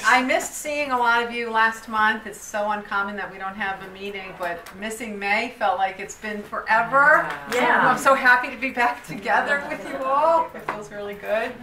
I missed seeing a lot of you last month. It's so uncommon that we don't have a meeting, but missing May felt like it's been forever. Yeah. So I'm so happy to be back together with you all. It feels really good.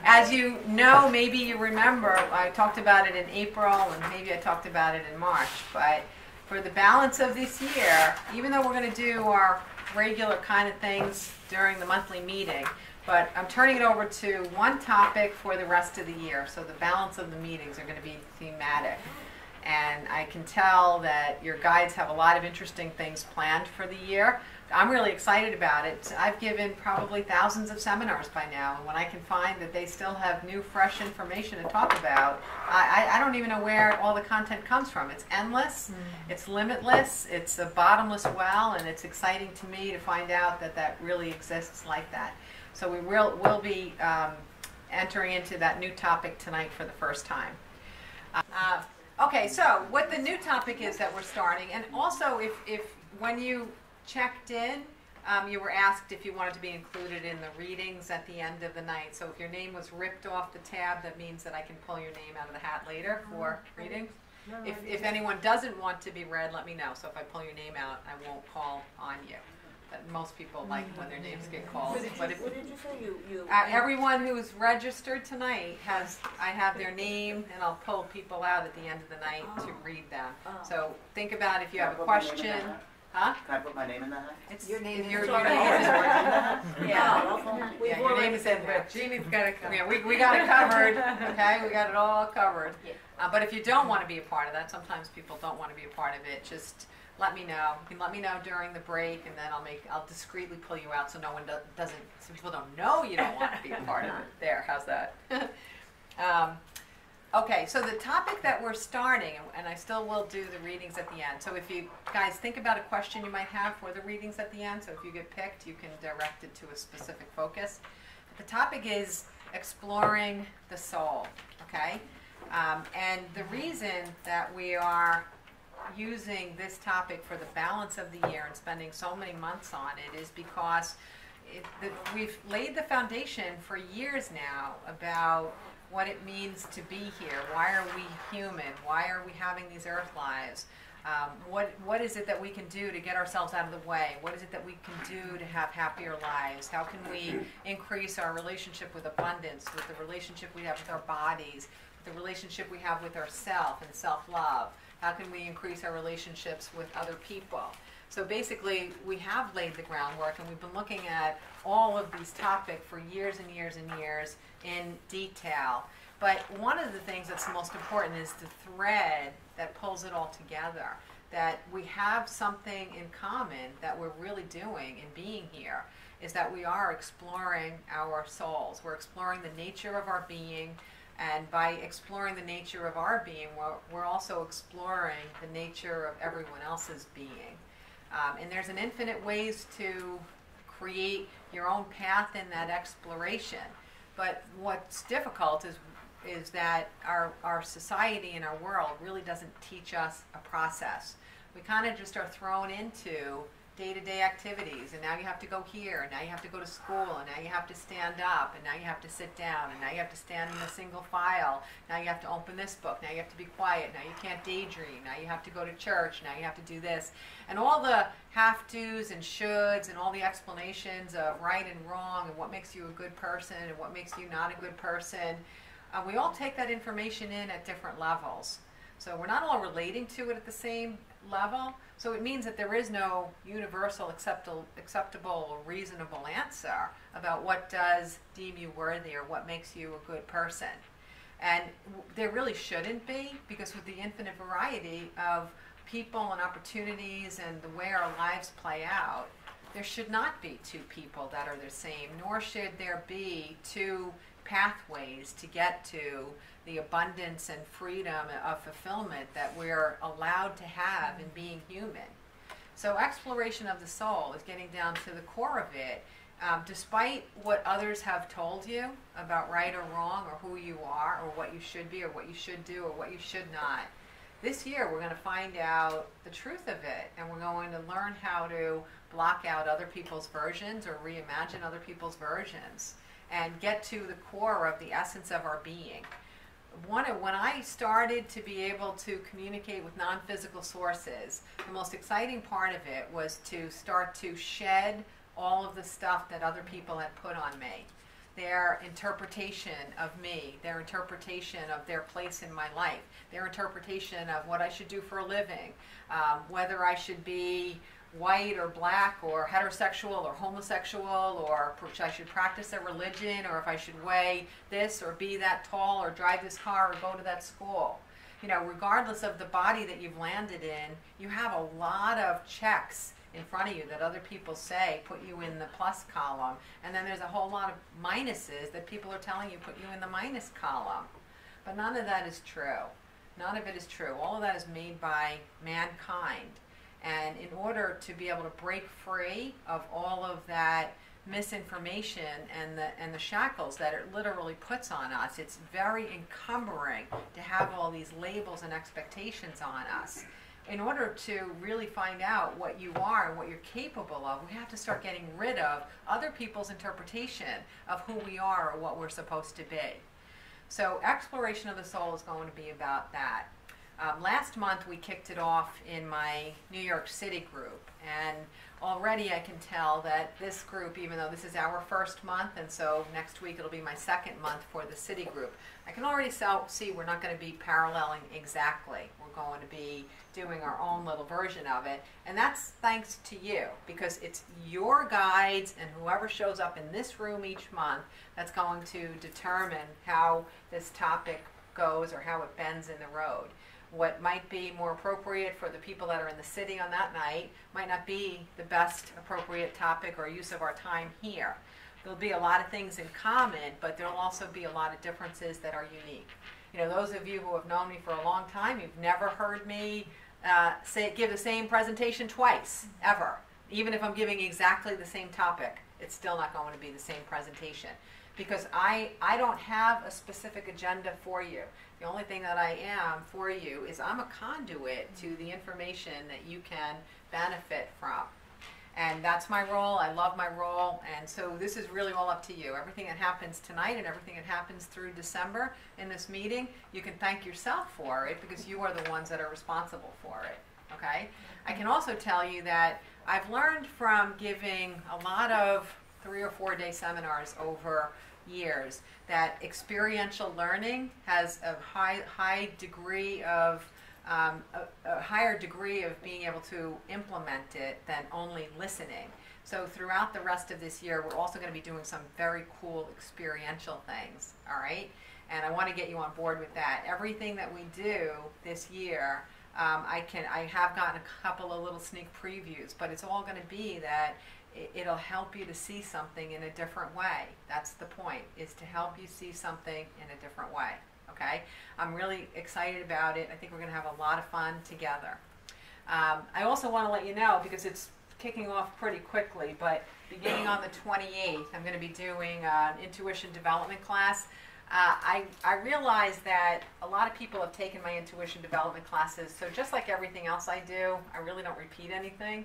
As you know, maybe you remember, I talked about it in April and maybe I talked about it in March, but for the balance of this year, even though we're going to do our regular kind of things during the monthly meeting, but I'm turning it over to one topic for the rest of the year. So the balance of the meetings are going to be thematic. And I can tell that your guides have a lot of interesting things planned for the year. I'm really excited about it. I've given probably thousands of seminars by now, and when I can find that they still have new, fresh information to talk about, I don't even know where all the content comes from. It's endless, it's limitless, it's a bottomless well, and it's exciting to me to find out that that really exists like that. So we'll be entering into that new topic tonight for the first time. Okay, so what the new topic is that we're starting, and also if when you checked in, you were asked if you wanted to be included in the readings at the end of the night. So if your name was ripped off the tab, that means that I can pull your name out of the hat later for readings. If anyone doesn't want to be read, let me know. So if I pull your name out, I won't call on you. But most people like when their names get called. What did you say? Everyone who's registered tonight I have their name, and I'll pull people out at the end of the night to read them. So think about if you have a question. Huh? Can I put my name in the hat? It's Your name is your already name is in. yeah, your name is in there. Jeannie's got it covered. Yeah, we got it covered. Okay, we got it all covered. But if you don't want to be a part of that, sometimes people don't want to be a part of it. Just let me know. You can let me know during the break, and then I'll discreetly pull you out so no one doesn't, so people don't know you don't want to be a part of it. There, how's that? Okay, so the topic that we're starting, and I still will do the readings at the end. So if you guys think about a question you might have for the readings at the end, so if you get picked, you can direct it to a specific focus. But the topic is exploring the soul, okay? And the reason that we are using this topic for the balance of the year and spending so many months on it is because we've laid the foundation for years now about what it means to be here. Why are we human? Why are we having these earth lives? What is it that we can do to get ourselves out of the way? What is it that we can do to have happier lives? How can we increase our relationship with abundance, with the relationship we have with our bodies, with the relationship we have with ourself and self-love? How can we increase our relationships with other people? So basically, we have laid the groundwork, and we've been looking at all of these topics for years and years and years in detail. But one of the things that's most important is the thread that pulls it all together, that we have something in common that we're really doing in being here, is that we are exploring our souls. We're exploring the nature of our being, and by exploring the nature of our being, we're also exploring the nature of everyone else's being. And there's an infinite ways to create your own path in that exploration. But what's difficult is that our society and our world really doesn't teach us a process. We kind of just are thrown into day-to-day activities, and now you have to go here, and now you have to go to school, and now you have to stand up, and now you have to sit down, and now you have to stand in a single file, now you have to open this book, now you have to be quiet, now you can't daydream, now you have to go to church, now you have to do this. And all the have-tos and shoulds and all the explanations of right and wrong and what makes you a good person and what makes you not a good person, we all take that information in at different levels. So we're not all relating to it at the same level. So it means that there is no universal, acceptable, or reasonable answer about what does deem you worthy or what makes you a good person. And there really shouldn't be, because with the infinite variety of people and opportunities and the way our lives play out, there should not be two people that are the same, nor should there be two pathways to get to the abundance and freedom of fulfillment that we're allowed to have in being human. So exploration of the soul is getting down to the core of it. Despite what others have told you about right or wrong or who you are or what you should be or what you should do or what you should not, this year we're going to find out the truth of it, and we're going to learn how to block out other people's versions or reimagine other people's versions and get to the core of the essence of our being. when I started to be able to communicate with non-physical sources, the most exciting part of it was to start to shed all of the stuff that other people had put on me. Their interpretation of me, their interpretation of their place in my life, their interpretation of what I should do for a living, whether I should be white or black or heterosexual or homosexual, or I should practice a religion, or if I should weigh this or be that tall or drive this car or go to that school. You know, regardless of the body that you've landed in, you have a lot of checks in front of you that other people say put you in the plus column, and then there's a whole lot of minuses that people are telling you put you in the minus column. But none of that is true. None of it is true. All of that is made by mankind. And in order to be able to break free of all of that misinformation and the shackles that it literally puts on us, it's very encumbering to have all these labels and expectations on us. In order to really find out what you are and what you're capable of, we have to start getting rid of other people's interpretation of who we are or what we're supposed to be. So exploration of the soul is going to be about that. Last month we kicked it off in my New York City group, and already I can tell that this group, even though this is our first month, and so next week it'll be my second month for the city group, I can already see we're not going to be paralleling exactly. We're going to be doing our own little version of it, and that's thanks to you, because it's your guides and whoever shows up in this room each month that's going to determine how this topic goes or how it bends in the road. What might be more appropriate for the people that are in the city on that night might not be the best appropriate topic or use of our time here. There'll be a lot of things in common, but there'll also be a lot of differences that are unique. You know, those of you who have known me for a long time, you've never heard me give the same presentation twice, ever. Even if I'm giving exactly the same topic, it's still not going to be the same presentation. Because I don't have a specific agenda for you. The only thing that I am for you is I'm a conduit to the information that you can benefit from. And that's my role. I love my role. And so this is really all up to you. Everything that happens tonight and everything that happens through December in this meeting, you can thank yourself for it because you are the ones that are responsible for it. Okay? I can also tell you that I've learned from giving a lot of 3 or 4 day seminars over years that experiential learning has a high degree of a higher degree of being able to implement it than only listening. So throughout the rest of this year, we're also going to be doing some very cool experiential things, all right? And I want to get you on board with that. Everything that we do this year, I have gotten a couple of little sneak previews, but it's all going to be that it'll help you to see something in a different way. That's the point, is to help you see something in a different way. Okay? I'm really excited about it. I think we're going to have a lot of fun together. I also want to let you know, because it's kicking off pretty quickly, but beginning on the 28th, I'm going to be doing an intuition development class. I realize that a lot of people have taken my intuition development classes, so just like everything else I do, I really don't repeat anything.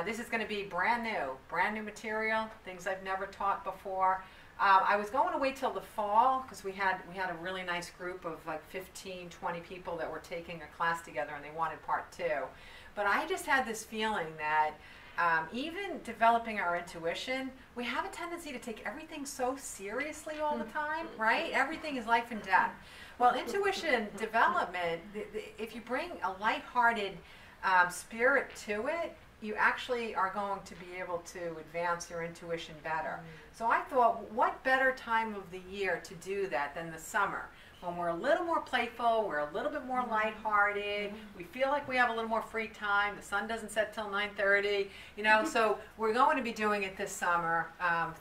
This is going to be brand new material, things I've never taught before. I was going to wait till the fall because we had a really nice group of like 15, 20 people that were taking a class together and they wanted part 2. But I just had this feeling that even developing our intuition, we have a tendency to take everything so seriously all the time, right? Everything is life and death. Well, intuition development, if you bring a lighthearted spirit to it, you actually are going to be able to advance your intuition better. So I thought, what better time of the year to do that than the summer, when we're a little more playful, we're a little bit more lighthearted, we feel like we have a little more free time, the sun doesn't set till 9:30, you know, so we're going to be doing it this summer,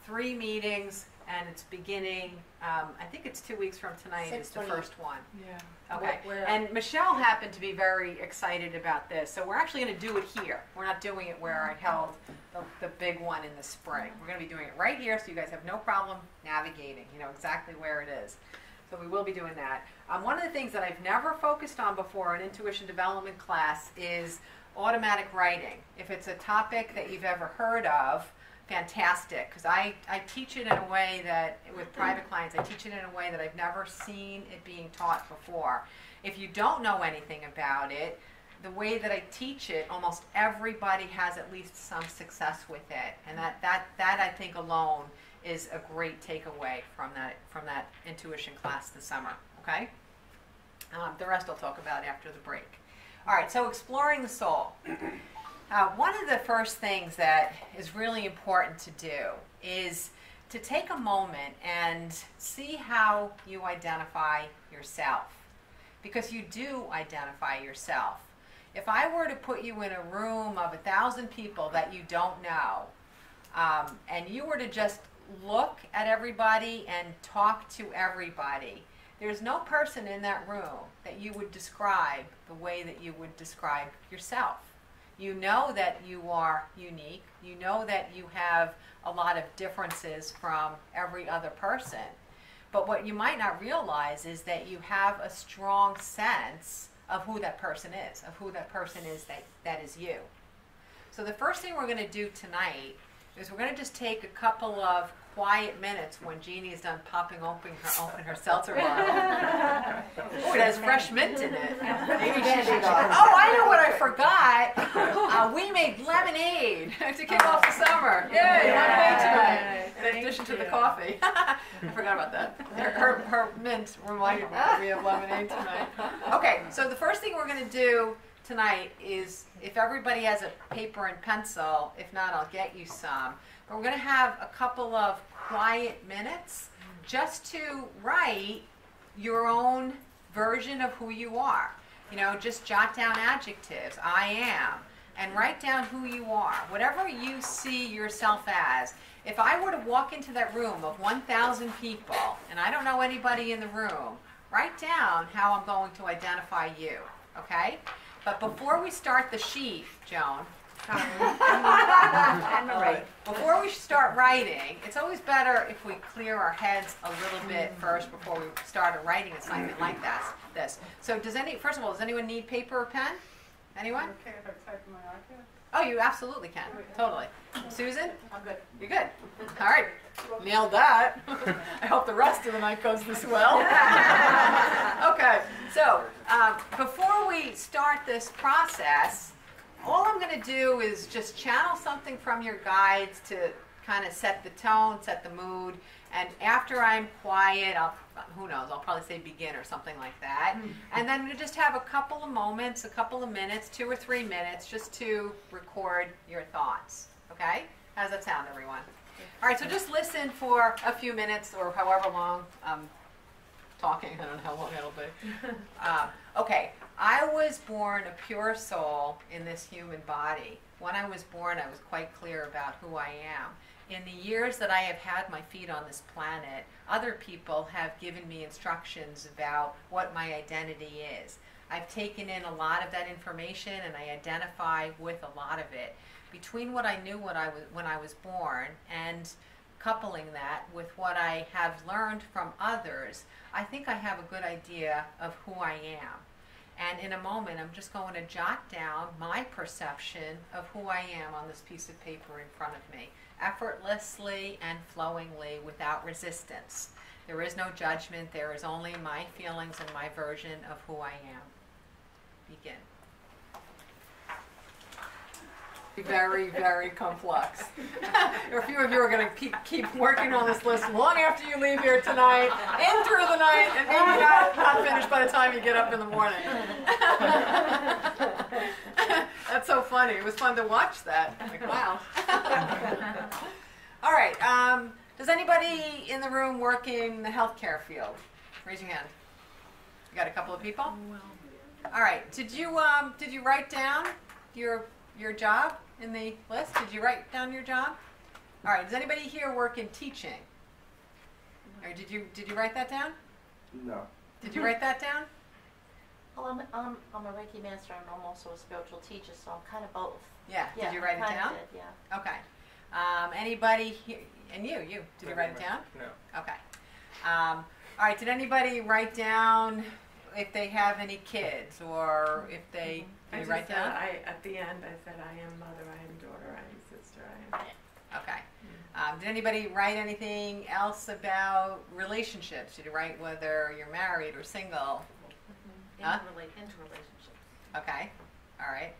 3 meetings, and it's beginning, I think it's 2 weeks from tonight is the first one. Yeah. Okay, and Michelle happened to be very excited about this, so we're actually going to do it here. We're not doing it where I held the big one in the spring. We're going to be doing it right here, so you guys have no problem navigating, you know exactly where it is. So we will be doing that. One of the things that I've never focused on before in intuition development class is automatic writing. If it's a topic that you've ever heard of, fantastic because I teach it in a way that, with private clients, I teach it in a way that I've never seen it being taught before. If you don't know anything about it, the way that I teach it, almost everybody has at least some success with it, and that I think alone is a great takeaway from that intuition class this summer. Okay, the rest I'll talk about after the break. All right, so exploring the soul. One of the first things that is really important to do is to take a moment and see how you identify yourself, because you do identify yourself. If I were to put you in a room of 1,000 people that you don't know, and you were to just look at everybody and talk to everybody, there's no person in that room that you would describe the way that you would describe yourself. You know that you are unique. You know that you have a lot of differences from every other person. But what you might not realize is that you have a strong sense of who that person is, that is you. So the first thing we're going to do tonight is we're going to just take a couple of quiet minutes when Jeannie is done popping open her seltzer bottle. Oh, it has fresh mint in it. Maybe she should. Oh, I know what I forgot. We made lemonade to kick off the summer. Yay, lemonade tonight. In addition to the coffee. I forgot about that. Her mint reminded me that we have lemonade tonight. Okay, so the first thing we're going to do tonight is, if everybody has a paper and pencil, if not, I'll get you some. But we're going to have a couple of quiet minutes just to write your own version of who you are. You know, just jot down adjectives, I am, and write down who you are, whatever you see yourself as. If I were to walk into that room of 1,000 people, and I don't know anybody in the room, write down how I'm going to identify you, okay? But before we start the sheet, Joan, before we start writing, it's always better if we clear our heads a little bit first before we start a writing assignment like this. So first of all, does anyone need paper or pen? Anyone? Okay, if I type in my iPad? Oh, you absolutely can. Totally. Susan? I'm good. You're good. All right. Nailed that. I hope the rest of the night goes this well. Okay. So before we start this process, all I'm going to do is just channel something from your guides to kind of set the tone, set the mood. And after I'm quiet, who knows, I'll probably say begin or something like that. And then we just have a couple of moments, a couple of minutes, 2 or 3 minutes, just to record your thoughts. Okay? How does that sound, everyone? All right, so just listen for a few minutes or however long I'm talking. I don't know how long it'll be. Okay, I was born a pure soul in this human body. When I was born, I was quite clear about who I am. In the years that I have had my feet on this planet, other people have given me instructions about what my identity is. I've taken in a lot of that information and I identify with a lot of it. Between what I knew when I was born and coupling that with what I have learned from others, I think I have a good idea of who I am. And in a moment, I'm just going to jot down my perception of who I am on this piece of paper in front of me, effortlessly and flowingly, without resistance. There is no judgment. There is only my feelings and my version of who I am. Begin. Very, very complex. A few of you are going to keep working on this list long after you leave here tonight, in through the night, and maybe not finished by the time you get up in the morning. That's so funny. It was fun to watch that. Like, wow. All right. Does anybody in the room work in the healthcare field? Raise your hand. You got a couple of people? All right. Did you write down your job in the list? Did you write down your job? All right. Does anybody here work in teaching? Or did you write that down? No. Did you write that down? Well, I'm a Reiki master and I'm also a spiritual teacher, so I'm kind of both. Yeah. Did you write it down? Did, yeah. Okay. Anybody here? And you? Did you write it down? No. Okay. All right. Did anybody write down if they have any kids or if they? Did you write down? At the end, I said, I am mother, I am daughter, I am sister, I am. Okay. Did anybody write anything else about relationships? Did you write whether you're married or single? Huh? Into relationships. Okay, all right.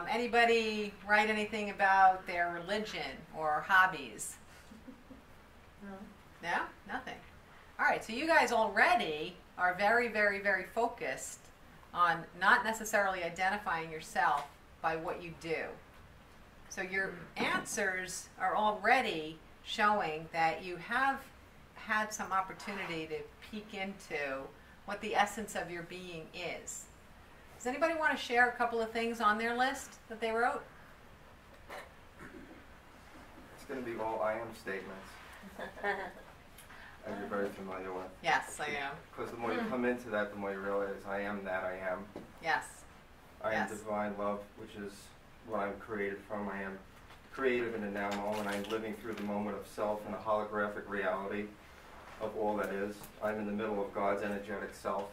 Anybody write anything about their religion or hobbies? No. No? Nothing. All right, so you guys already are very, very, very focused on not necessarily identifying yourself by what you do. So your answers are already showing that you have had some opportunity to peek into what the essence of your being is. Does anybody want to share a couple of things on their list that they wrote? It's going to be all I am statements, as you're very familiar with. Yes, I am. Because the more you come into that, the more you realize I am that I am. Yes. I am Yes. divine love, which is what I'm created from. I am creative in the now moment. I'm living through the moment of self in a holographic reality of all that is. I'm in the middle of God's energetic self,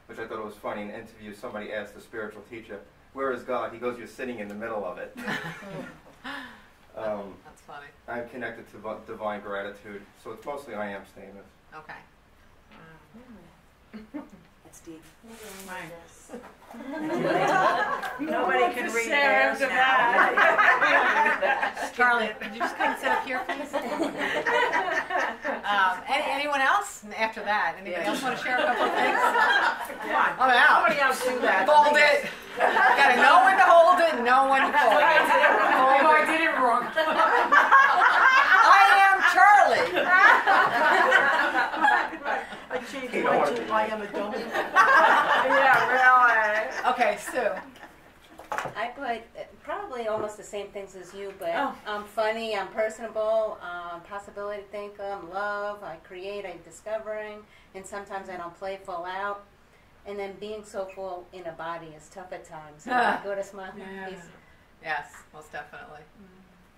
which I thought it was funny. In an interview, somebody asked the spiritual teacher, "Where is God?" He goes, "You're sitting in the middle of it." That's funny. I'm connected to divine gratitude, so it's mostly I am statements. Okay. That's deep. Maybe this. Nobody can read Share theirs to now. Charlie, could you just come sit up here, please? Anyone else after that? Anybody else want to share a couple of things? Come on. I'm out. Somebody else do that. Hold it. Gotta know when to hold it and know when to fold it. Oh, I did it wrong. I am Charlie. I changed You don't mine want to to be I am a dummy. Yeah, really. Okay, Sue. I put probably almost the same things as you, but Oh. I'm funny, I'm personable, possibility thinker, I'm love, I create, I'm discovering, and sometimes I don't play full out. And then being so full in a body is tough at times. So I go to smile. Yeah. Yes, most definitely.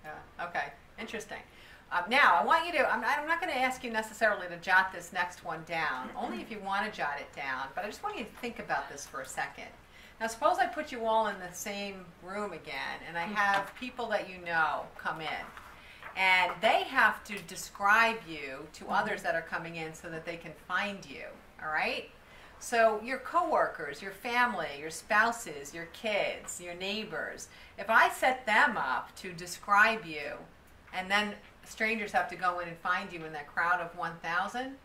Yeah. Okay. Interesting. Now, I want you to, I'm not going to ask you necessarily to jot this next one down, only if you want to jot it down, but I just want you to think about this for a second. Now, suppose I put you all in the same room again, and I have people that you know come in, and they have to describe you to others that are coming in so that they can find you, all right? So your coworkers, your family, your spouses, your kids, your neighbors, if I set them up to describe you, and then strangers have to go in and find you in that crowd of 1,000,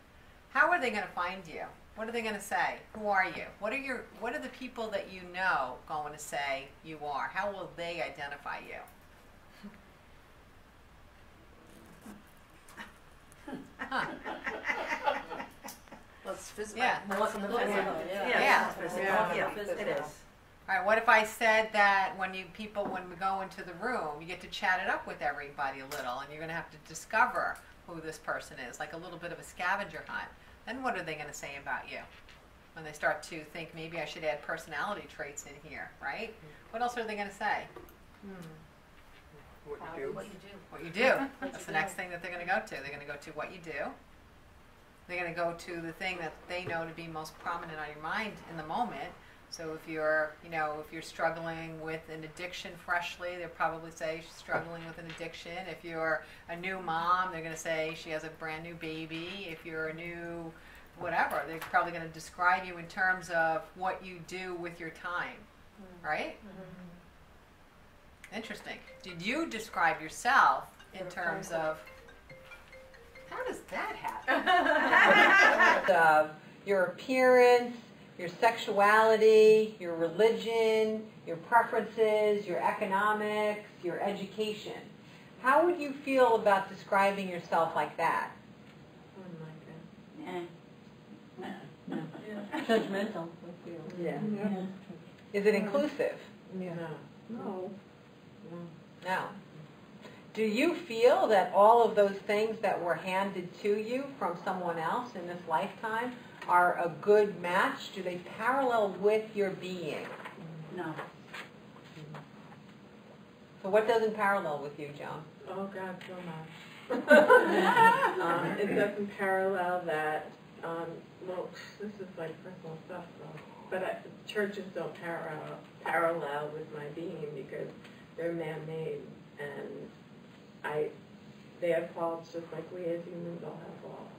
how are they going to find you? What are they going to say? Who are you? What are the people that you know going to say you are? How will they identify you? Huh. Well, it's physical. Yeah. More from the physical. Yeah. Physical. Yeah. It is. All right, what if I said that when we go into the room, you get to chat it up with everybody a little, and you're going to have to discover who this person is, like a little bit of a scavenger hunt. Then what are they going to say about you? When they start to think, maybe I should add personality traits in here, right? What else are they going to say? What you do. What you do. That's the next thing that they're going to go to. They're going to go to what you do. They're going to go to the thing that they know to be most prominent on your mind in the moment. So if you're struggling with an addiction freshly, they'll probably say she's struggling with an addiction. If you're a new mom, they're going to say she has a brand new baby. If you're a new whatever, they're probably going to describe you in terms of what you do with your time, right? Interesting. Did you describe yourself in terms of, how does that happen? Your appearance, your sexuality, your religion, your preferences, your economics, your education. How would you feel about describing yourself like that? Judgmental. Yeah. Is it inclusive? No. No. Do you feel that all of those things that were handed to you from someone else in this lifetime are a good match? Do they parallel with your being? No. So what doesn't parallel with you, Joan? Oh God, so much. It doesn't parallel that. Well, this is like personal stuff, though. But churches don't parallel with my being because they're man-made, and they have faults just like we as humans all have faults.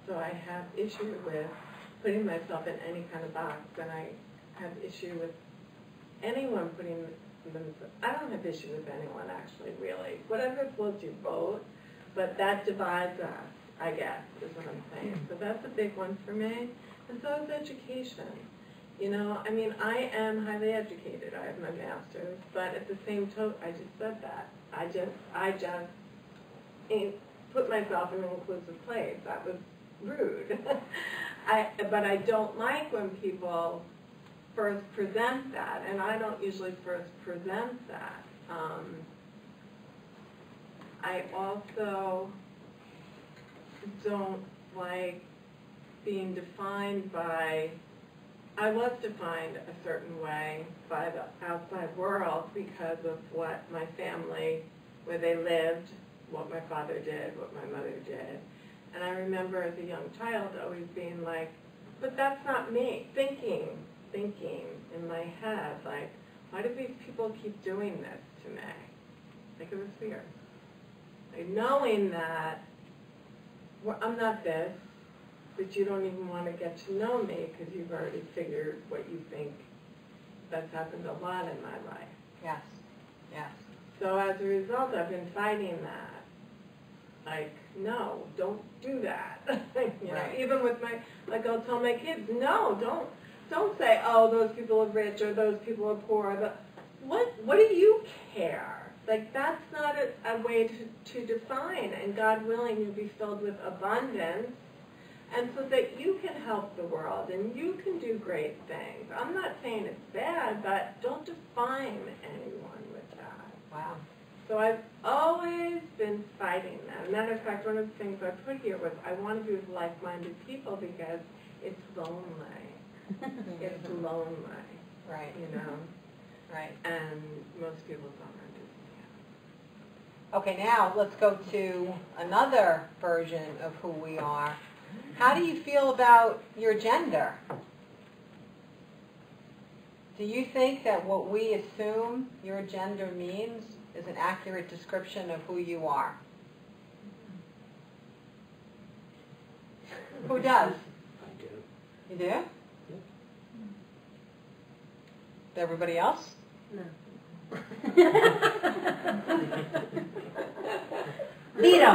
So I have issue with putting myself in any kind of box, and I have issue with anyone putting themselves. I don't have issue with anyone, actually, really. Whatever floats your boat, but that divides us, I guess, is what I'm saying. So that's a big one for me. And so is education. You know, I mean, I am highly educated. I have my master's, but at the same token, I just said that. I just put myself in an inclusive place. That was rude. But I don't like when people first present that, and I don't usually first present that. I also don't like being defined by, I was defined a certain way by the outside world because of what my family, where they lived, what my father did, what my mother did. And I remember as a young child always being like, but that's not me. Thinking in my head, like, why do these people keep doing this to me? Like, it was weird. Like, knowing that, well, I'm not this, but you don't even want to get to know me because you've already figured what you think. That's happened a lot in my life. Yes, yes. So as a result, I've been fighting that. Like, no, don't do that. You know, Right. even with my, like, I'll tell my kids, no, don't say, oh, those people are rich or those people are poor. What do you care? Like, that's not a way to define. And God willing, you'll be filled with abundance, and so that you can help the world and you can do great things. I'm not saying it's bad, but don't define anyone with that. Wow. So I've always been fighting that. As a matter of fact, one of the things I put here was I want to be with like-minded people because it's lonely. It's lonely. Right. You know? Right. And most people don't understand. Okay, now let's go to another version of who we are. How do you feel about your gender? Do you think that what we assume your gender means is an accurate description of who you are? Who does? I do. You do? Everybody else? Veto.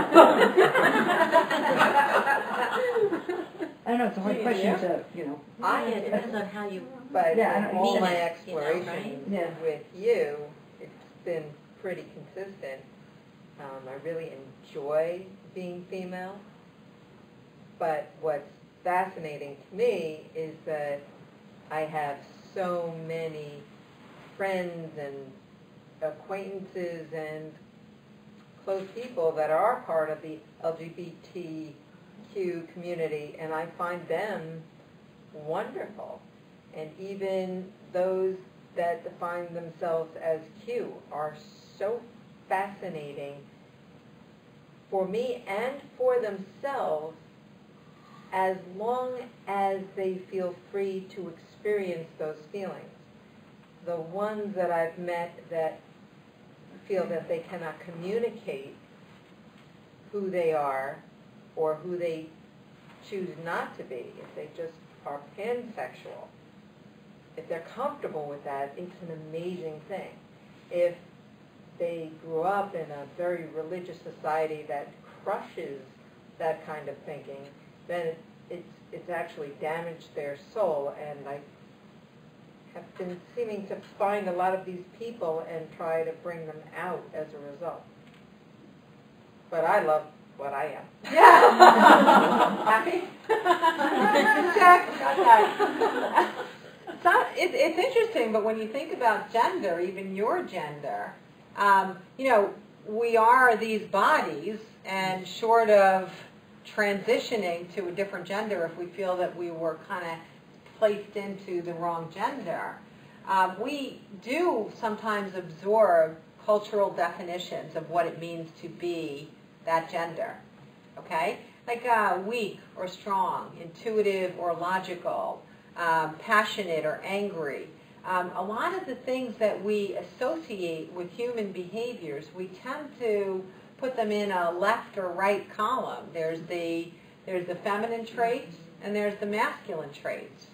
I don't know, it's a hard question to, It depends on how you, But Yeah, I in all mean my it, you know, explorations right? Yeah. with you, it's been pretty consistent. I really enjoy being female, but what's fascinating to me is that I have so many friends and acquaintances and close people that are part of the LGBTQ community, and I find them wonderful. And even those that define themselves as Q are so fascinating for me and for themselves, as long as they feel free to experience those feelings. The ones that I've met that feel that they cannot communicate who they are or who they choose not to be, if they just are pansexual, if they're comfortable with that, it's an amazing thing. If they grew up in a very religious society that crushes that kind of thinking, then it's actually damaged their soul. And I have been seeming to find a lot of these people and try to bring them out as a result. But I love what I am. Yeah. Happy? Check. Got that. It's interesting, but when you think about gender, even your gender, we are these bodies, and short of transitioning to a different gender, if we feel that we were kind of placed into the wrong gender, we do sometimes absorb cultural definitions of what it means to be that gender, okay? Like weak or strong, intuitive or logical, passionate or angry. A lot of the things that we associate with human behaviors, we tend to put them in a left or right column. There's the feminine traits and there's the masculine traits.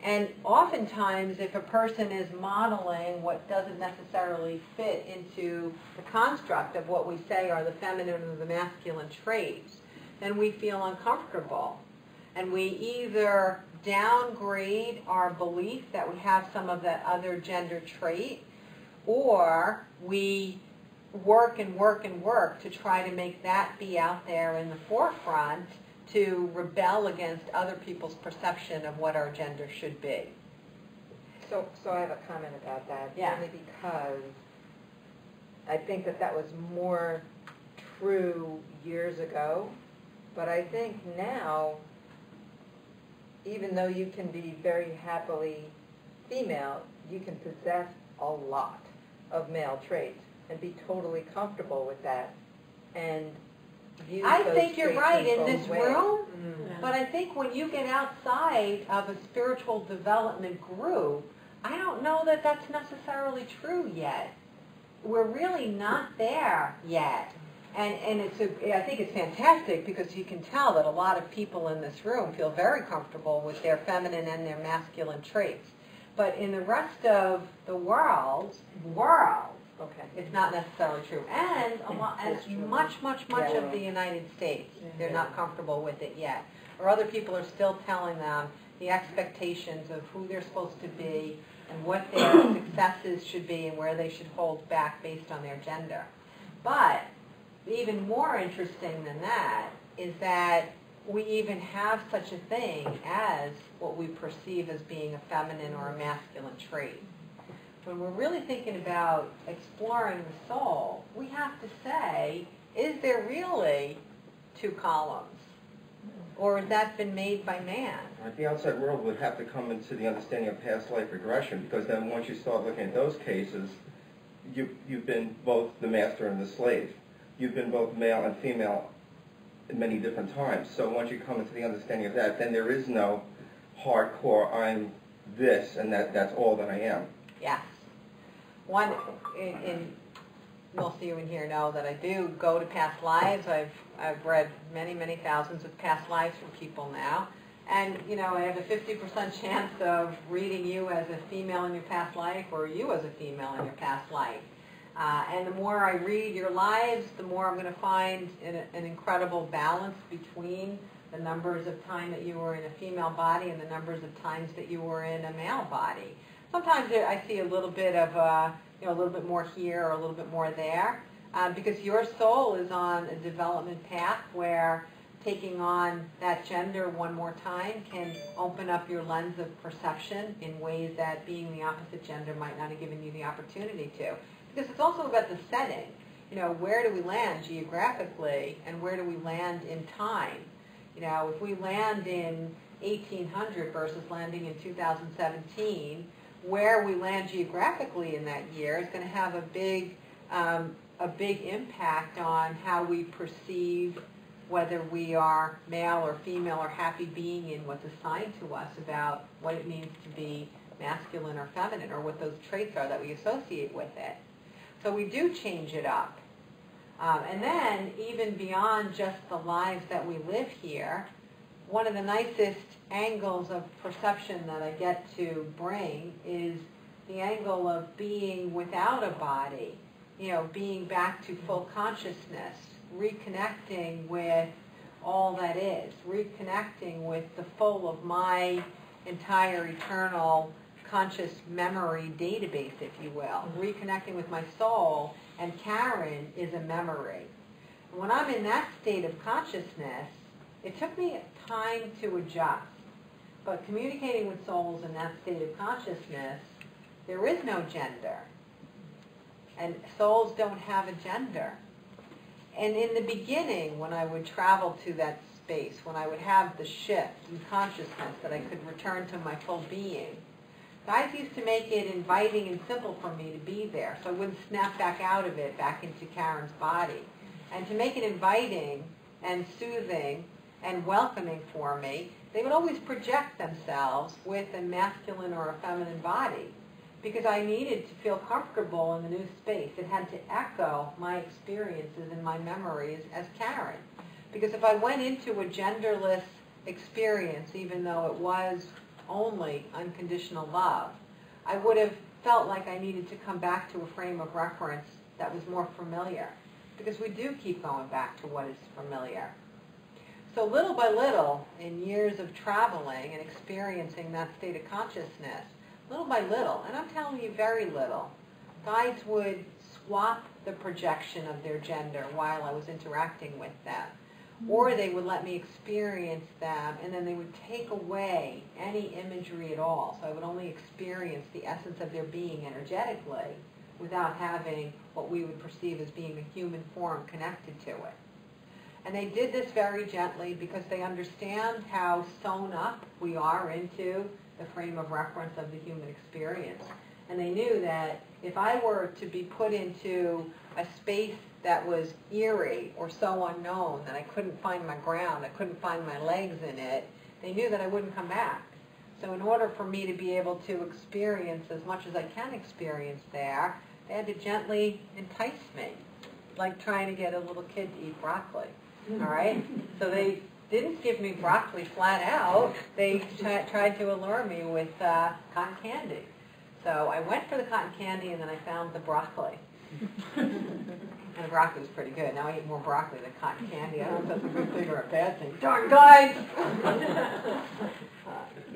And oftentimes, if a person is modeling what doesn't necessarily fit into the construct of what we say are the feminine or the masculine traits, then we feel uncomfortable. And we either downgrade our belief that we have some of that other gender trait, or we work and work and work to try to make that be out there in the forefront, to rebel against other people's perception of what our gender should be. So I have a comment about that, Yeah. only because I think that was more true years ago, but I think now, even though you can be very happily female, you can possess a lot of male traits and be totally comfortable with that, and I think you're right in this ways. room, but I think when you get outside of a spiritual development group, I don't know that that's necessarily true yet. We're really not there yet. And I think it's fantastic because you can tell that a lot of people in this room feel very comfortable with their feminine and their masculine traits. But in the rest of the world, Okay. it's not necessarily true. And much of the United States, they're not comfortable with it yet. Or other people are still telling them the expectations of who they're supposed to be and what their successes should be and where they should hold back based on their gender. But even more interesting than that is that we even have such a thing as what we perceive as being a feminine or a masculine trait. When we're really thinking about exploring the soul, we have to say, is there really two columns? Or has that been made by man? The outside world would have to come into the understanding of past life regression, because then once you start looking at those cases, you've been both the master and the slave. You've been both male and female in many different times. So once you come into the understanding of that, then there is no hardcore, I'm this and that's all that I am. Yes. Most of you in here know that I do go to past lives. I've read many thousands of past lives from people now. And, I have a 50% chance of reading you as a female in your past life or you as a female in your past life. And the more I read your lives, the more I'm going to find an incredible balance between the numbers of time that you were in a female body and the numbers of times that you were in a male body. Sometimes I see a little bit of, a little bit more here or a little bit more there, because your soul is on a development path where taking on that gender one more time can open up your lens of perception in ways that being the opposite gender might not have given you the opportunity to. Because it's also about the setting. Where do we land geographically and where do we land in time? If we land in 1800 versus landing in 2017, where we land geographically in that year is going to have a big impact on how we perceive whether we are male or female or happy being in what's assigned to us about what it means to be masculine or feminine or what those traits are that we associate with it. So we do change it up. And then even beyond just the lives that we live here, one of the nicest angles of perception that I get to bring is the angle of being without a body, being back to full consciousness, reconnecting with all that is, reconnecting with the full of my entire eternal conscious memory database, if you will, reconnecting with my soul, and Karen is a memory. When I'm in that state of consciousness, it took me time to adjust, but communicating with souls in that state of consciousness, there is no gender, and souls don't have a gender. And in the beginning, when I would travel to that space, when I would have the shift in consciousness that I could return to my full being, guys used to make it inviting and simple for me to be there, so I wouldn't snap back out of it, back into Karen's body. And to make it inviting and soothing and welcoming for me, they would always project themselves with a masculine or a feminine body. because I needed to feel comfortable in the new space. It had to echo my experiences and my memories as Karen. Because if I went into a genderless experience, even though it was only unconditional love, I would have felt like I needed to come back to a frame of reference that was more familiar. Because we do keep going back to what is familiar. So little by little, in years of traveling and experiencing that state of consciousness, little by little, and I'm telling you very little, guides would swap the projection of their gender while I was interacting with them. Or they would let me experience them, and then they would take away any imagery at all. So I would only experience the essence of their being energetically without having what we would perceive as being a human form connected to it. And they did this very gently because they understand how sewn up we are into the frame of reference of the human experience. And they knew that if I were to be put into a space that was eerie or so unknown that I couldn't find my ground, I couldn't find my legs in it, they knew that I wouldn't come back. So in order for me to be able to experience as much as I can experience there, they had to gently entice me, like trying to get a little kid to eat broccoli. All right? So they didn't give me broccoli flat out. They tried to allure me with cotton candy. So I went for the cotton candy, and then I found the broccoli. And the broccoli was pretty good. Now I eat more broccoli than cotton candy. I don't know if that's a good thing or a bad thing. Darn guys!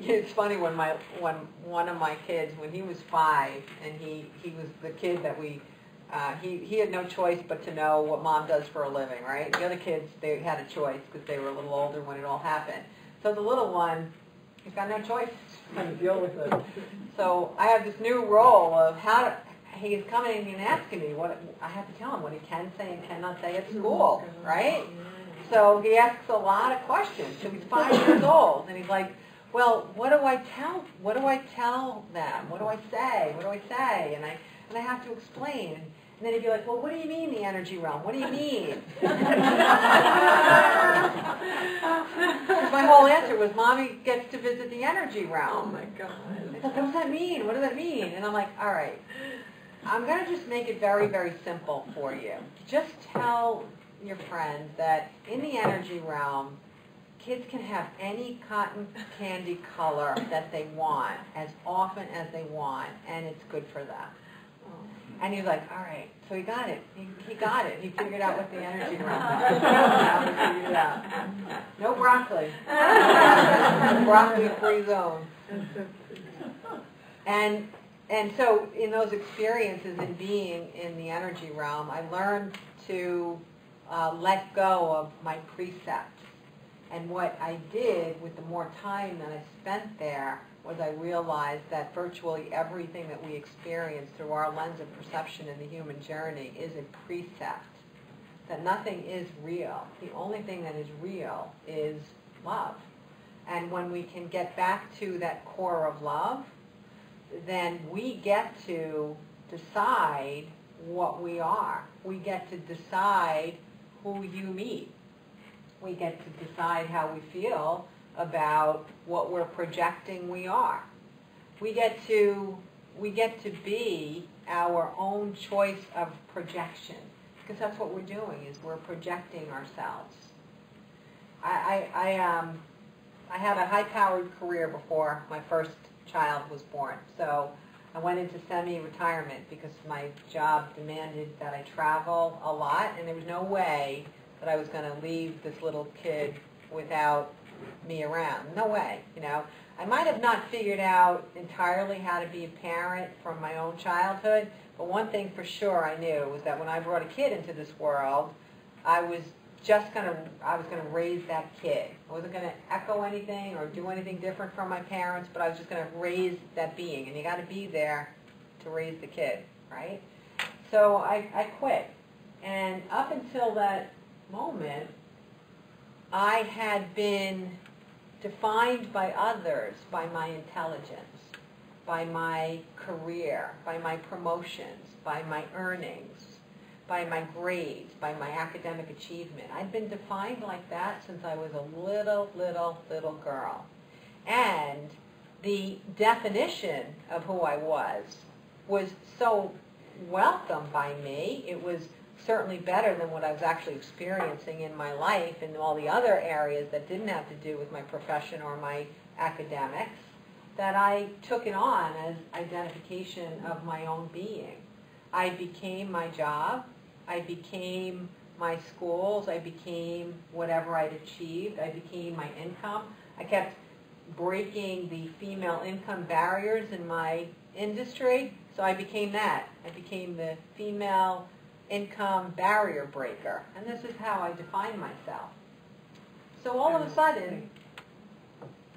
It's funny when one of my kids, when he was 5, and he was the kid that we, he had no choice but to know what mom does for a living, right? The other kids, they had a choice because they were a little older when it all happened. So the little one, he's got no choice how to deal with it. So I have this new role of how to, he's coming and asking me what I have to tell him what he can say and cannot say at school, right? So he asks a lot of questions. So he's 5 years old, and he's like, "Well, what do I tell? What do I tell them? What do I say? What do I say?" And I have to explain. And then he'd be like, "Well, what do you mean the energy realm? What do you mean?" My whole answer was, "Mommy gets to visit the energy realm." Oh my God. He's like, "What does that mean? What does that mean?" And I'm like, "All right. I'm going to just make it very, very simple for you. Just tell your friend that in the energy realm, kids can have any cotton candy color that they want as often as they want, and it's good for them." And he's like, "All right." So he got it. He got it. He figured out what the energy realm was. He figured it out. No broccoli. Broccoli-free zone. And so in those experiences in being in the energy realm, I learned to let go of my precepts. And what I did with the more time that I spent there was I realized that virtually everything that we experience through our lens of perception in the human journey is a precept. That nothing is real. The only thing that is real is love. And when we can get back to that core of love, then we get to decide what we are. We get to decide who you meet. We get to decide how we feel about what we're projecting we are. We get to be our own choice of projection, because that's what we're doing, is we're projecting ourselves. I had a high-powered career before my first child was born. So I went into semi-retirement because my job demanded that I travel a lot, and there was no way that I was going to leave this little kid without me around. No way, you know. I might have not figured out entirely how to be a parent from my own childhood, but one thing for sure I knew was that when I brought a kid into this world, I was going to raise that kid. I wasn't going to echo anything or do anything different from my parents, but I was just going to raise that being. And you got to be there to raise the kid, right? So I quit. And up until that moment, I had been defined by others, by my intelligence, by my career, by my promotions, by my earnings, by my grades, by my academic achievement. I'd been defined like that since I was a little girl. And the definition of who I was was so welcomed by me. It was certainly better than what I was actually experiencing in my life and all the other areas that didn't have to do with my profession or my academics, that I took it on as identification of my own being. I became my job, I became my schools, I became whatever I'd achieved, I became my income. I kept breaking the female income barriers in my industry, so I became that. I became the female income barrier breaker, and this is how I define myself. So all of a sudden,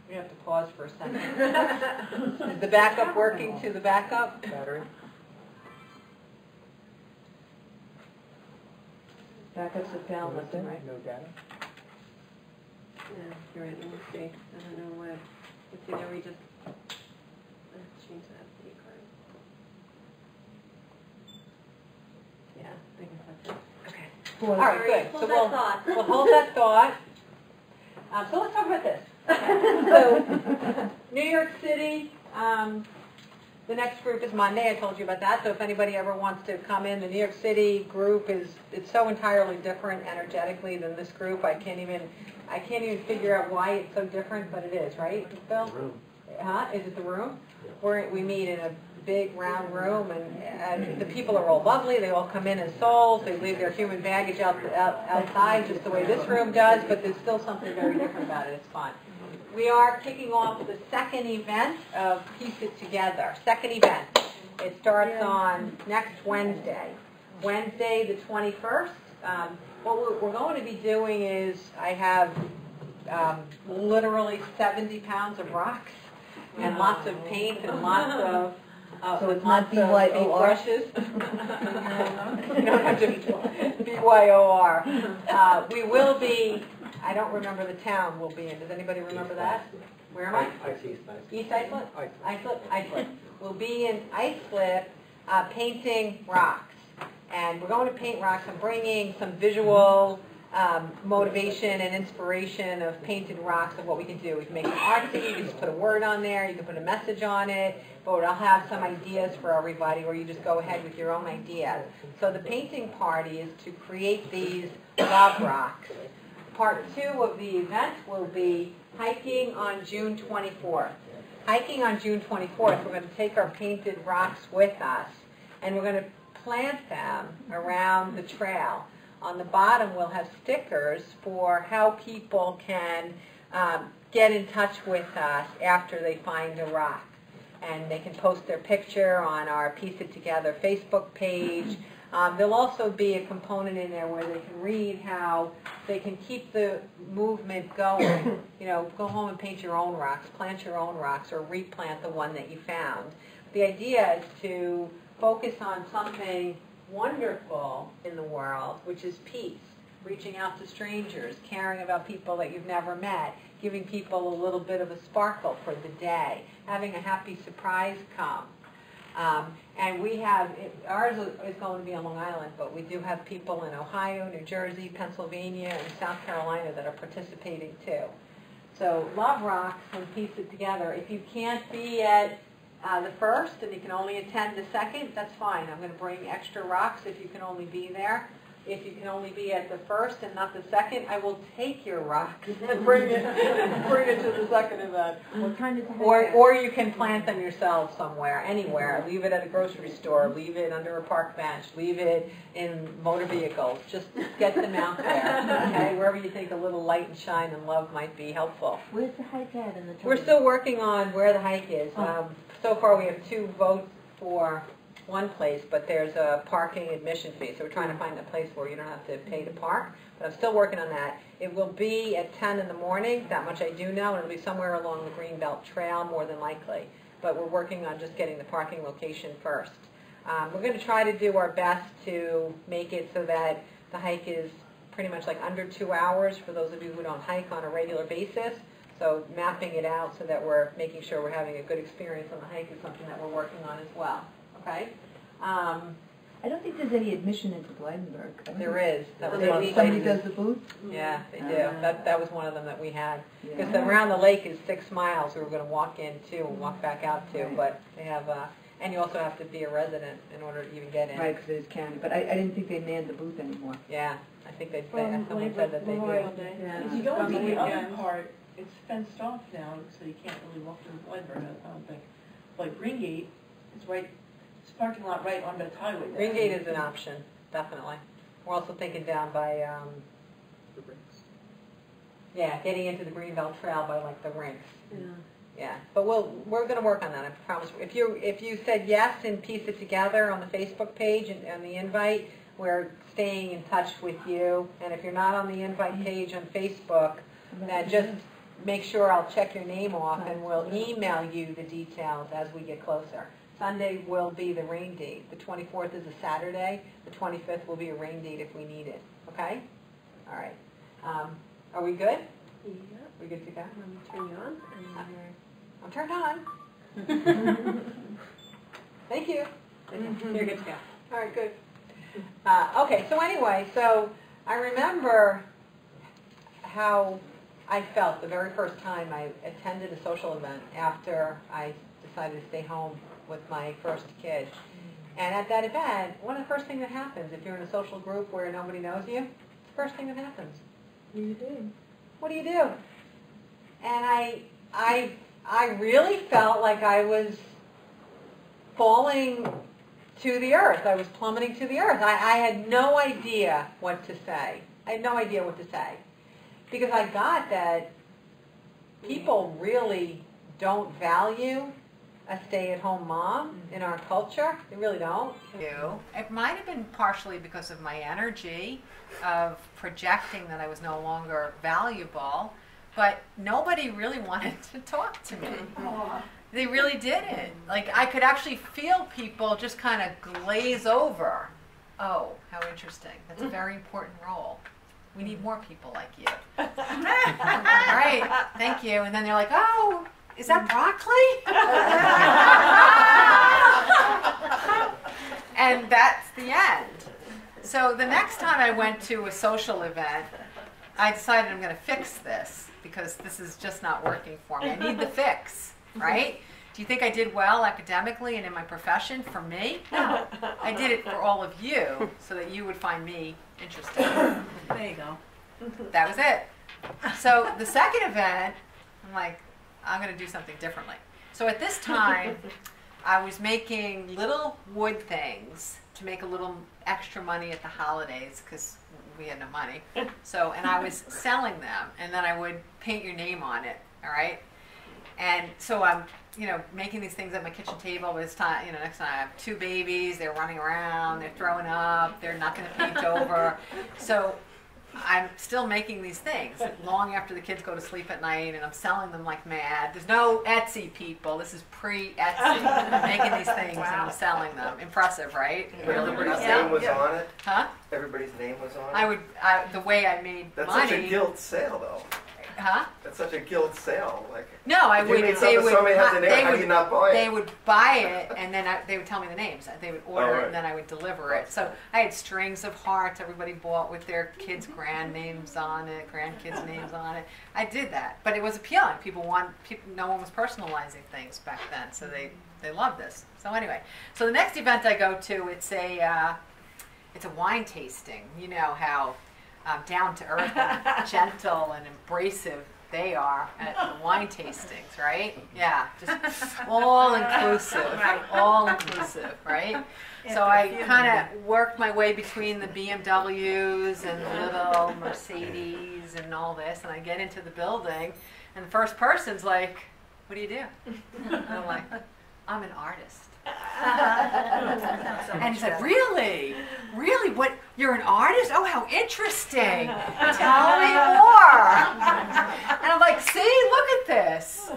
we have to pause for a second. Is the backup working to the backup? Battery. Backup's a down listen, right? No data? Yeah, you're right, let me see. I don't know what, let's see, there we just, let's change that date card. Yeah, I guess that's it. Okay. All right, good. Hold So that thought. we'll hold that thought. So let's talk about this. So, New York City, the next group is Monday. I told you about that. So if anybody ever wants to come in, the New York City group it's so entirely different energetically than this group. I can't even figure out why it's so different, but it is, right, Bill? The room. Huh? Is it the room? We meet in a big round room, and the people are all lovely. They all come in as souls. They leave their human baggage outside, just the way this room does, but there's still something very different about it. It's fun. We are kicking off the second event of Piece It Together. Second event. It starts on next Wednesday. Wednesday the 21st. What we're going to be doing is I have literally 70 pounds of rocks and lots of paint and lots of So it's lots not of BYOR? paint brushes. You don't have to BYOR. We will be, I don't remember the town we'll be in. Does anybody remember that? Where am I? East Islip? Islip. We'll be in Islip painting rocks. And we're going to paint rocks. I'm bringing some visual motivation and inspiration of painted rocks of what we can do. We can make it artsy, you can just put a word on there, you can put a message on it, but I'll have some ideas for everybody, or you just go ahead with your own ideas. So the painting party is to create these love rocks. Part 2 of the event will be hiking on June 24th. Hiking on June 24th, we're going to take our painted rocks with us, and we're going to plant them around the trail. On the bottom we'll have stickers for how people can get in touch with us after they find a rock. And they can post their picture on our Piece It Together Facebook page. There'll also be a component in there where they can read how they can keep the movement going. You know, go home and paint your own rocks, plant your own rocks, or replant the one that you found. The idea is to focus on something wonderful in the world, which is peace, reaching out to strangers, caring about people that you've never met, giving people a little bit of a sparkle for the day, having a happy surprise come. And we have, ours is going to be on Long Island, but we do have people in Ohio, New Jersey, Pennsylvania, and South Carolina that are participating too. So Love Rocks and Piece It Together. If you can't be at the first and you can only attend the second, that's fine. I'm going to bring extra rocks if you can only be there. If you can only be at the first and not the second, I will take your rocks and bring it to the second event. What kind of Or you can plant them yourself somewhere, anywhere. Leave it at a grocery store. Leave it under a park bench. Leave it in motor vehicles. Just get them out there, okay? Wherever you think a little light and shine and love might be helpful. Where's the hike at in the town? We're still working on where the hike is. So far we have 2 votes for one place, but there's a parking admission fee. So we're trying to find a place where you don't have to pay to park. But I'm still working on that. It will be at 10 in the morning. That much I do know. And it'll be somewhere along the Greenbelt Trail, more than likely. But we're working on just getting the parking location first. We're going to try to do our best to make it so that the hike is pretty much like under 2 hours for those of you who don't hike on a regular basis. So mapping it out so that we're making sure we're having a good experience on the hike is something that we're working on as well. Okay? I don't think there's any admission into Blydenburg. There is. That was Somebody one of the places. does the booth? Yeah, they do. That was one of them that we had. Because Yeah. around the lake is 6 miles we were going to walk in to and walk back out to, Right. but they have And you also have to be a resident in order to even get in. Right, because it's county, but I didn't think they manned the booth anymore. Yeah, I think From someone said that they do. Memorial Day. Yeah. If you go into the other part, it's fenced off now, so you can't really walk through the library, I don't think. But Green Gate is right, it's parking lot right on the highway there. Green Gate is an option, definitely. We're also thinking down by, yeah, getting into the Greenbelt Trail by like the rinks. Yeah. Yeah, but we're going to work on that, I promise. If you said yes and piece it together on the Facebook page and the invite, we're staying in touch with you. And if you're not on the invite page on Facebook, then just make sure I'll check your name off and we'll email you the details as we get closer. Sunday will be the rain date. The 24th is a Saturday. The 25th will be a rain date if we need it. Okay? All right. Are we good? Yeah. We good to go? Let me turn you on. And I'm turned on. Thank you. You're good to go. All right, good. Okay, so anyway, so I remember how I felt the very first time I attended a social event after I decided to stay home with my first kid. And at that event, one of the first things that happens, if you're in a social group where nobody knows you, it's the first thing that happens. you do. What do you do? And I really felt like I was falling to the earth. I was plummeting to the earth. I had no idea what to say. I had no idea what to say. Because I got that people really don't value a stay-at-home mom in our culture. They really don't. It might have been partially because of my energy of projecting that I was no longer valuable, but nobody really wanted to talk to me. They really didn't. Like, I could actually feel people just kind of glaze over. Oh, how interesting. That's a very important role. We need more people like you. All right, thank you. And then they're like, oh, is that broccoli? And that's the end. So the next time I went to a social event, I decided I'm going to fix this because this is just not working for me. I need the fix, right? Do you think I did well academically and in my profession for me? No. I did it for all of you so that you would find me interesting. There you go. That was it. So the second event, I'm like, I'm going to do something differently. So at this time, I was making little wood things to make a little extra money at the holidays because we had no money. So, and I was selling them, and then I would paint your name on it, all right? And so I'm, making these things at my kitchen table. But this time, next time I have 2 babies. They're running around. They're throwing up. They're not going to paint over. So I'm still making these things long after the kids go to sleep at night, and I'm selling them like mad. There's no Etsy, people. This is pre-Etsy. I'm making these things and I'm selling them. Impressive, right? Really Everybody's impressive. name was on it? Huh? Everybody's name was on it? The way I made That's money. such a guilt sale, though. Huh? That's such a guilt sale. Like, No, I if you would. made They something would. somebody has a name, They how do would. you not buy it? They would buy it, and then they would tell me the names. They would order it, right. and then I would deliver it. So I had strings of hearts. Everybody bought with their kids' grand names on it, grandkids' names on it. I did that, but it was appealing. No one was personalizing things back then, so they loved this. So anyway, so the next event I go to, it's a wine tasting. You know how down to earth and gentle and embracive they are at the wine tastings, right? Yeah, just all inclusive, all inclusive, right? So I kind of worked my way between the BMWs and the little Mercedes and all this, and I get into the building, and the first person's like, "What do you do?" And I'm like, "I'm an artist." And he said, "Really? Really? What? You're an artist? Oh, how interesting! Tell me more." And I'm like, "See, look at this.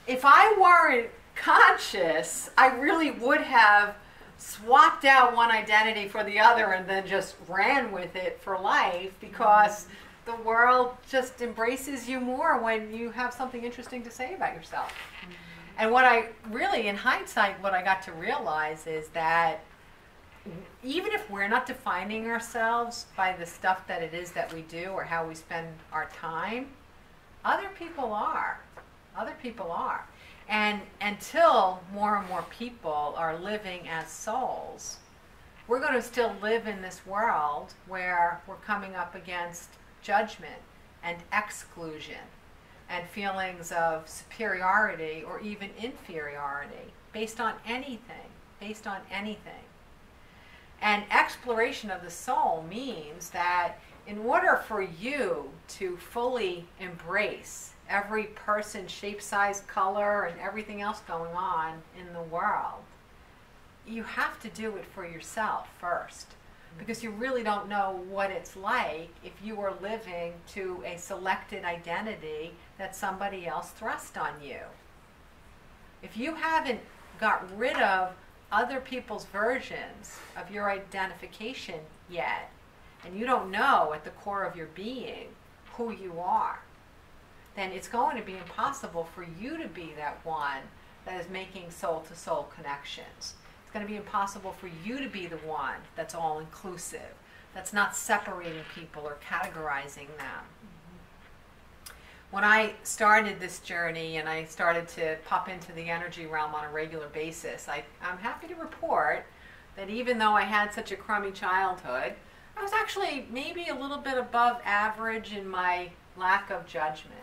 If I weren't conscious, I really would have swapped out one identity for the other and then just ran with it for life because the world just embraces you more when you have something interesting to say about yourself." And what I really, in hindsight, what I got to realize is that even if we're not defining ourselves by the stuff that it is that we do or how we spend our time, other people are. Other people are. And until more and more people are living as souls, we're going to still live in this world where we're coming up against judgment and exclusion and feelings of superiority or even inferiority based on anything, And exploration of the soul means that in order for you to fully embrace every person, shape, size, color, and everything else going on in the world, you have to do it for yourself first. Because you really don't know what it's like if you are living to a selected identity that somebody else thrust on you. If you haven't got rid of other people's versions of your identification yet, and you don't know at the core of your being who you are, then it's going to be impossible for you to be that one that is making soul-to-soul connections. It's going to be impossible for you to be the one that's all-inclusive, that's not separating people or categorizing them. When I started this journey and I started to pop into the energy realm on a regular basis, I'm happy to report that even though I had such a crummy childhood, I was actually maybe a little bit above average in my lack of judgment.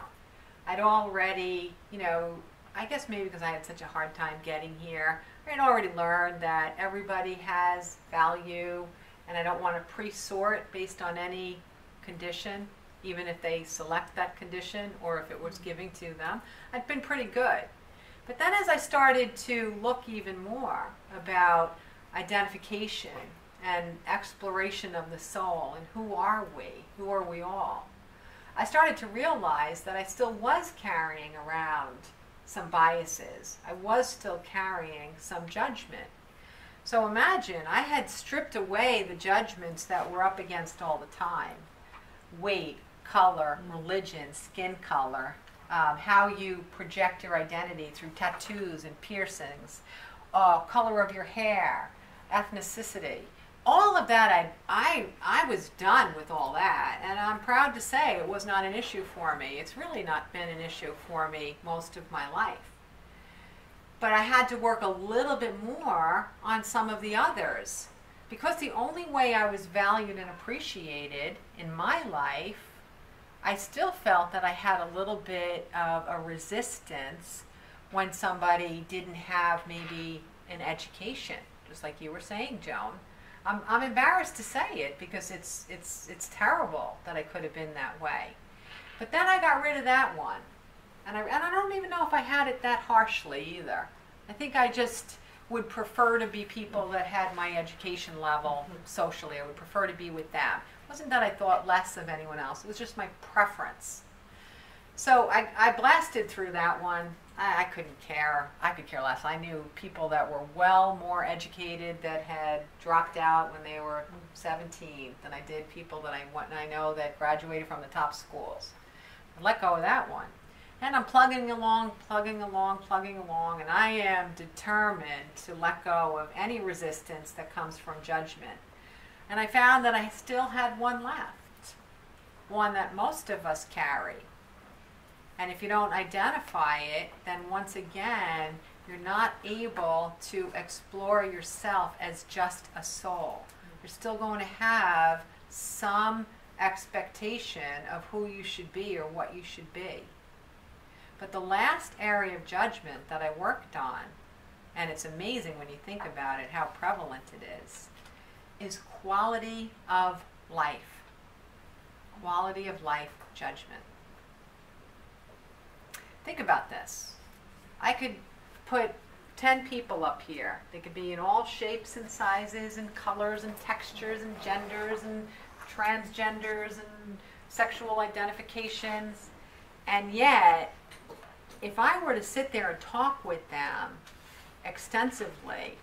I'd already, I guess maybe because I had such a hard time getting here, I'd already learned that everybody has value, and I don't want to pre-sort based on any condition, even if they select that condition or if it was given to them. I'd been pretty good. But then as I started to look even more about identification and exploration of the soul and who are we all, I started to realize that I still was carrying around some biases. I was still carrying some judgment. So imagine I had stripped away the judgments that we're up against all the time. Weight, color, religion, skin color, how you project your identity through tattoos and piercings, color of your hair, ethnicity. All of that, I was done with all that, and I'm proud to say it was not an issue for me. It's really not been an issue for me most of my life. But I had to work a little bit more on some of the others, because the only way I was valued and appreciated in my life, I still felt that I had a little bit of a resistance when somebody didn't have maybe an education, just like you were saying, Joan. I'm embarrassed to say it because it's terrible that I could have been that way. But then I got rid of that one. And I don't even know if I had it that harshly either. I think I just would prefer to be people that had my education level socially. I would prefer to be with them. It wasn't that I thought less of anyone else. It was just my preference. So I blasted through that one. I couldn't care. I could care less. I knew people that were well more educated that had dropped out when they were 17 than I did people that I know that graduated from the top schools. I let go of that one. And I'm plugging along, and I am determined to let go of any resistance that comes from judgment. And I found that I still had one left, one that most of us carry. And if you don't identify it, then once again, you're not able to explore yourself as just a soul. You're still going to have some expectation of who you should be or what you should be. But the last area of judgment that I worked on, and it's amazing when you think about it, how prevalent it is quality of life. Quality of life judgment. Think about this. I could put 10 people up here. They could be in all shapes and sizes and colors and textures and genders and transgenders and sexual identifications. And yet, if I were to sit there and talk with them extensively,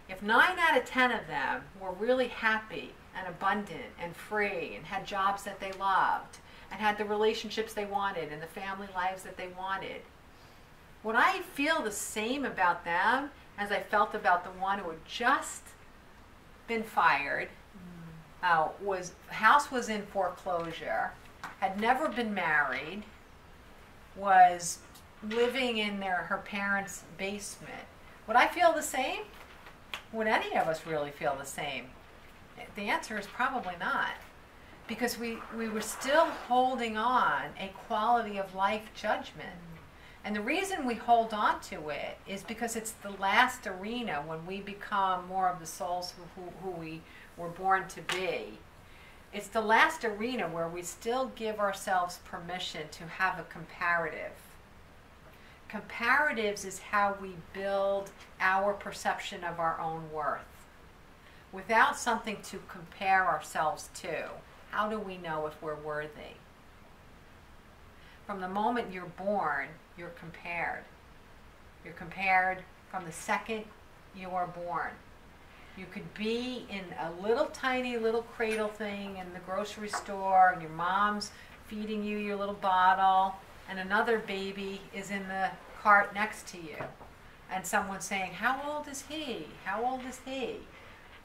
if 9 out of 10 of them were really happy and abundant and free and had jobs that they loved, and had the relationships they wanted and the family lives that they wanted, would I feel the same about them as I felt about the one who had just been fired, house was in foreclosure, had never been married, was living in her parents' basement, would I feel the same? Would any of us really feel the same? The answer is probably not. Because we were still holding on a quality of life judgment. And the reason we hold on to it is because it's the last arena when we become more of the souls who we were born to be. It's the last arena where we still give ourselves permission to have a comparative. Comparatives is how we build our perception of our own worth. Without something to compare ourselves to, how do we know if we're worthy? From the moment you're born, you're compared. You're compared from the second you are born. You could be in a little tiny little cradle thing in the grocery store, and your mom's feeding you your little bottle, and another baby is in the cart next to you. And someone's saying, how old is he? How old is he?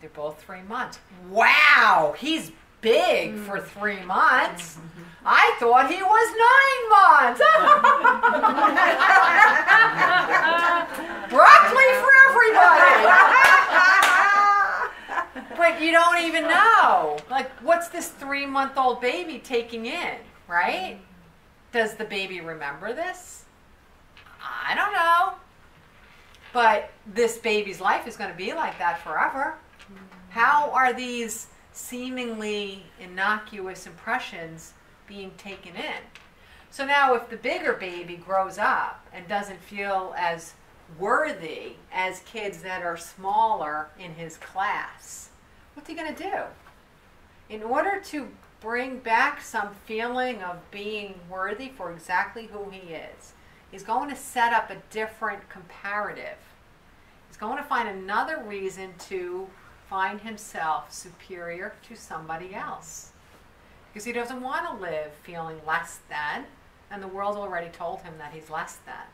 They're both 3 months. Wow, he's big for 3 months. I thought he was 9 months. Broccoli for everybody. But you don't even know. Like, what's this 3-month-old baby taking in, right? Does the baby remember this? I don't know. But this baby's life is going to be like that forever. How are these seemingly innocuous impressions being taken in? So now if the bigger baby grows up and doesn't feel as worthy as kids that are smaller in his class, what's he going to do? In order to bring back some feeling of being worthy for exactly who he is, he's going to set up a different comparative. He's going to find another reason to find himself superior to somebody else. Because he doesn't want to live feeling less than, and the world already told him that he's less than.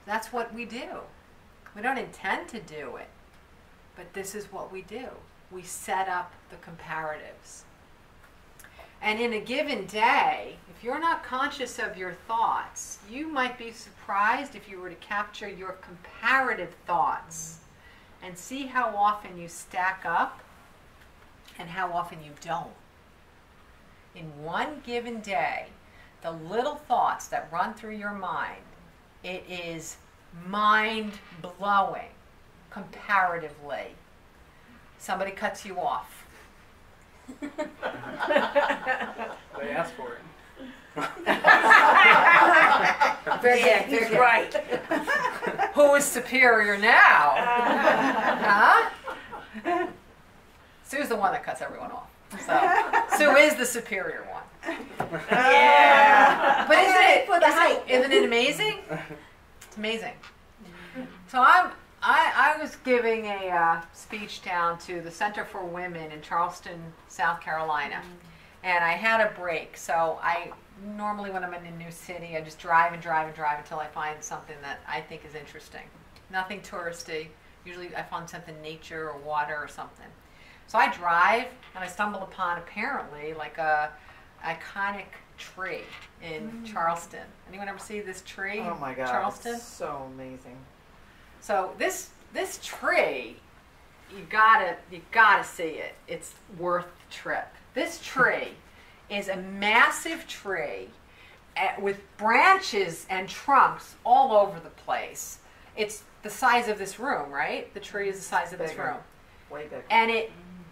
That's what we do. We don't intend to do it, but this is what we do. We set up the comparatives. And in a given day, if you're not conscious of your thoughts, you might be surprised if you were to capture your comparative thoughts and see how often you stack up and how often you don't. In one given day, the little thoughts that run through your mind, it is mind-blowing comparatively. Somebody cuts you off. They asked for it. Very good. He's right. Who is superior now? Huh? Sue's the one that cuts everyone off. So Sue is the superior one. Yeah. But isn't it amazing? It's amazing. So I was giving a speech down to the Center for Women in Charleston, South Carolina. And I had a break. So I normally when I'm in a new city, I just drive and drive and drive until I find something that I think is interesting. Nothing touristy. Usually I find something nature or water or something. So I drive and I stumble upon apparently like a iconic tree in Charleston. Anyone ever see this tree? Oh my God! Charleston? It's so amazing. So this tree, you gotta see it. It's worth the trip. This tree is a massive tree with branches and trunks all over the place. It's the size of this room, right? The tree is the size of this room. Way bigger.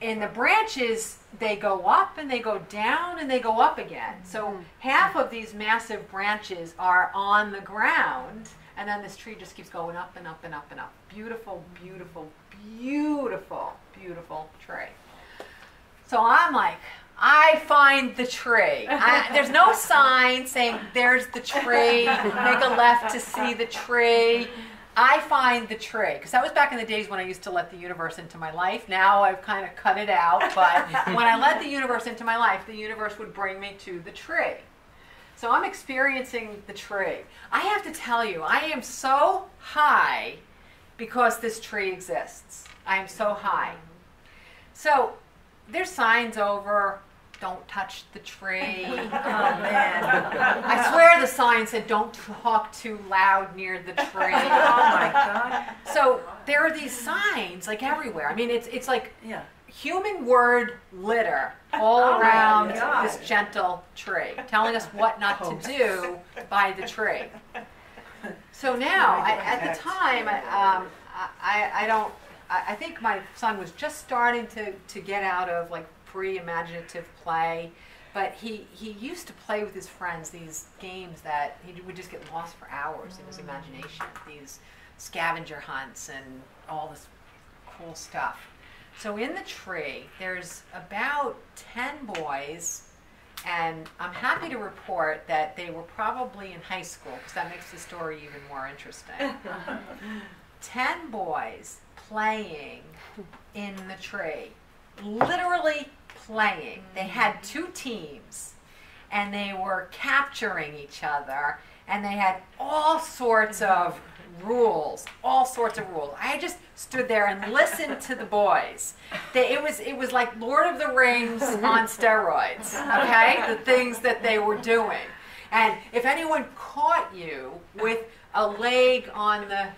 And the branches, they go up and they go down and they go up again. So half of these massive branches are on the ground, and then this tree just keeps going up and up and up and up. Beautiful, beautiful, beautiful, beautiful tree. So I'm like, I find the tree. There's no sign saying there's the tree, make a left to see the tree. I find the tree, because that was back in the days when I used to let the universe into my life. Now I've kind of cut it out, but when I let the universe into my life, the universe would bring me to the tree. So I'm experiencing the tree. I have to tell you, I am so high because this tree exists. I am so high. So there's signs over don't touch the tree. Oh man. I swear the sign said don't talk too loud near the tree. Oh my God. So there are these signs like everywhere. I mean, it's like human word litter all around this gentle tree, telling us what not to do by the tree. So now, at the time, I think my son was just starting to get out of like pre-imaginative play, but he used to play with his friends these games that he would just get lost for hours in his imagination, these scavenger hunts and all this cool stuff. So in the tree, there's about 10 boys, and I'm happy to report that they were probably in high school, because that makes the story even more interesting. 10 boys playing in the tree, literally playing. They had 2 teams, and they were capturing each other, and they had all sorts of rules, all sorts of rules. I just stood there and listened to the boys. It was like Lord of the Rings on steroids, okay? The things that they were doing. And if anyone caught you with a leg on the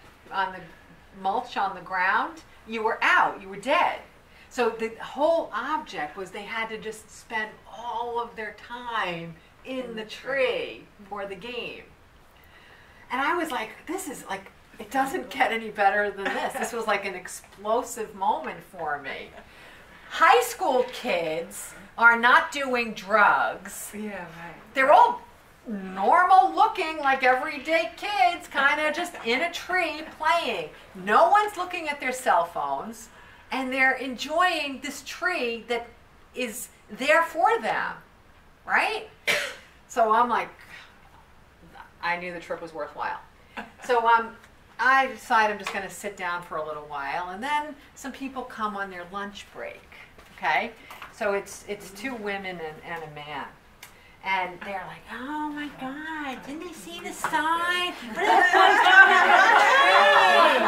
mulch on the ground, you were out, you were dead. So the whole object was they had to just spend all of their time in the tree for the game. And I was like, this is like, it doesn't get any better than this. This was like an explosive moment for me. High school kids are not doing drugs. Yeah, right. They're all normal looking, like everyday kids, kind of just in a tree playing. No one's looking at their cell phones, and they're enjoying this tree that is there for them, right? So I'm like, I knew the trip was worthwhile. So I decided I'm just going to sit down for a little while, and then some people come on their lunch break, okay? So it's 2 women and a man. And they're like, oh my God, didn't they see the sign? What are those boys doing on the tree?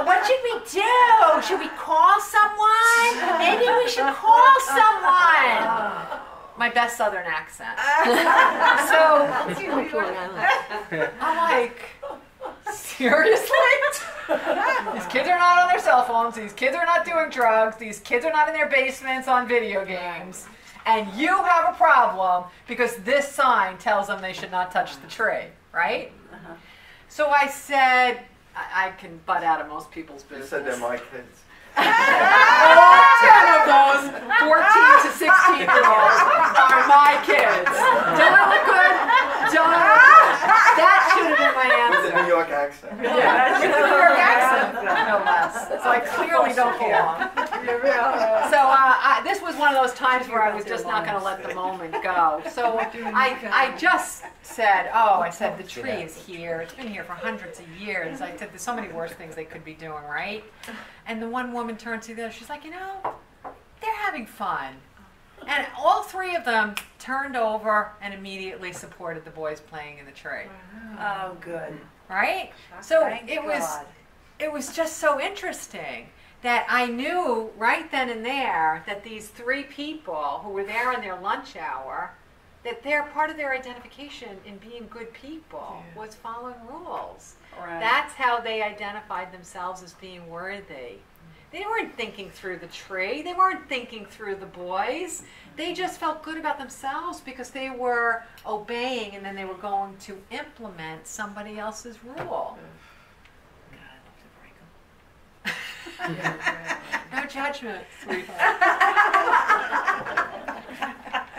What should we do? Should we call someone? Maybe we should call someone. My best Southern accent. So I'm like, seriously? These kids are not on their cell phones. These kids are not doing drugs. These kids are not in their basements on video games. And you have a problem because this sign tells them they should not touch the tree, right? So I said, I can butt out of most people's business. You said they're my kids. All 10 of those 14 to 16-year-olds are my kids. Don't I look good? Don't I look good? That should have been my answer. With a New York accent. Yeah, with a New York accent, no less. So I clearly don't belong. So this was one of those times where I was just not going to let the moment go. So I just said, I said, the tree is here. It's been here for hundreds of years. I said, there's so many worse things they could be doing, right? And the one woman turned to the other. She's like, they're having fun. And all 3 of them turned over and immediately supported the boys playing in the tree. Oh, good. Right? So Thank it was just so interesting that I knew right then and there that these 3 people who were there on their lunch hour, that their part of their identification in being good people was following rules. Right. That's how they identified themselves as being worthy. They weren't thinking through the tree. They weren't thinking through the boys. They just felt good about themselves because they were obeying, and then they were going to implement somebody else's rule. No judgment, sweetheart.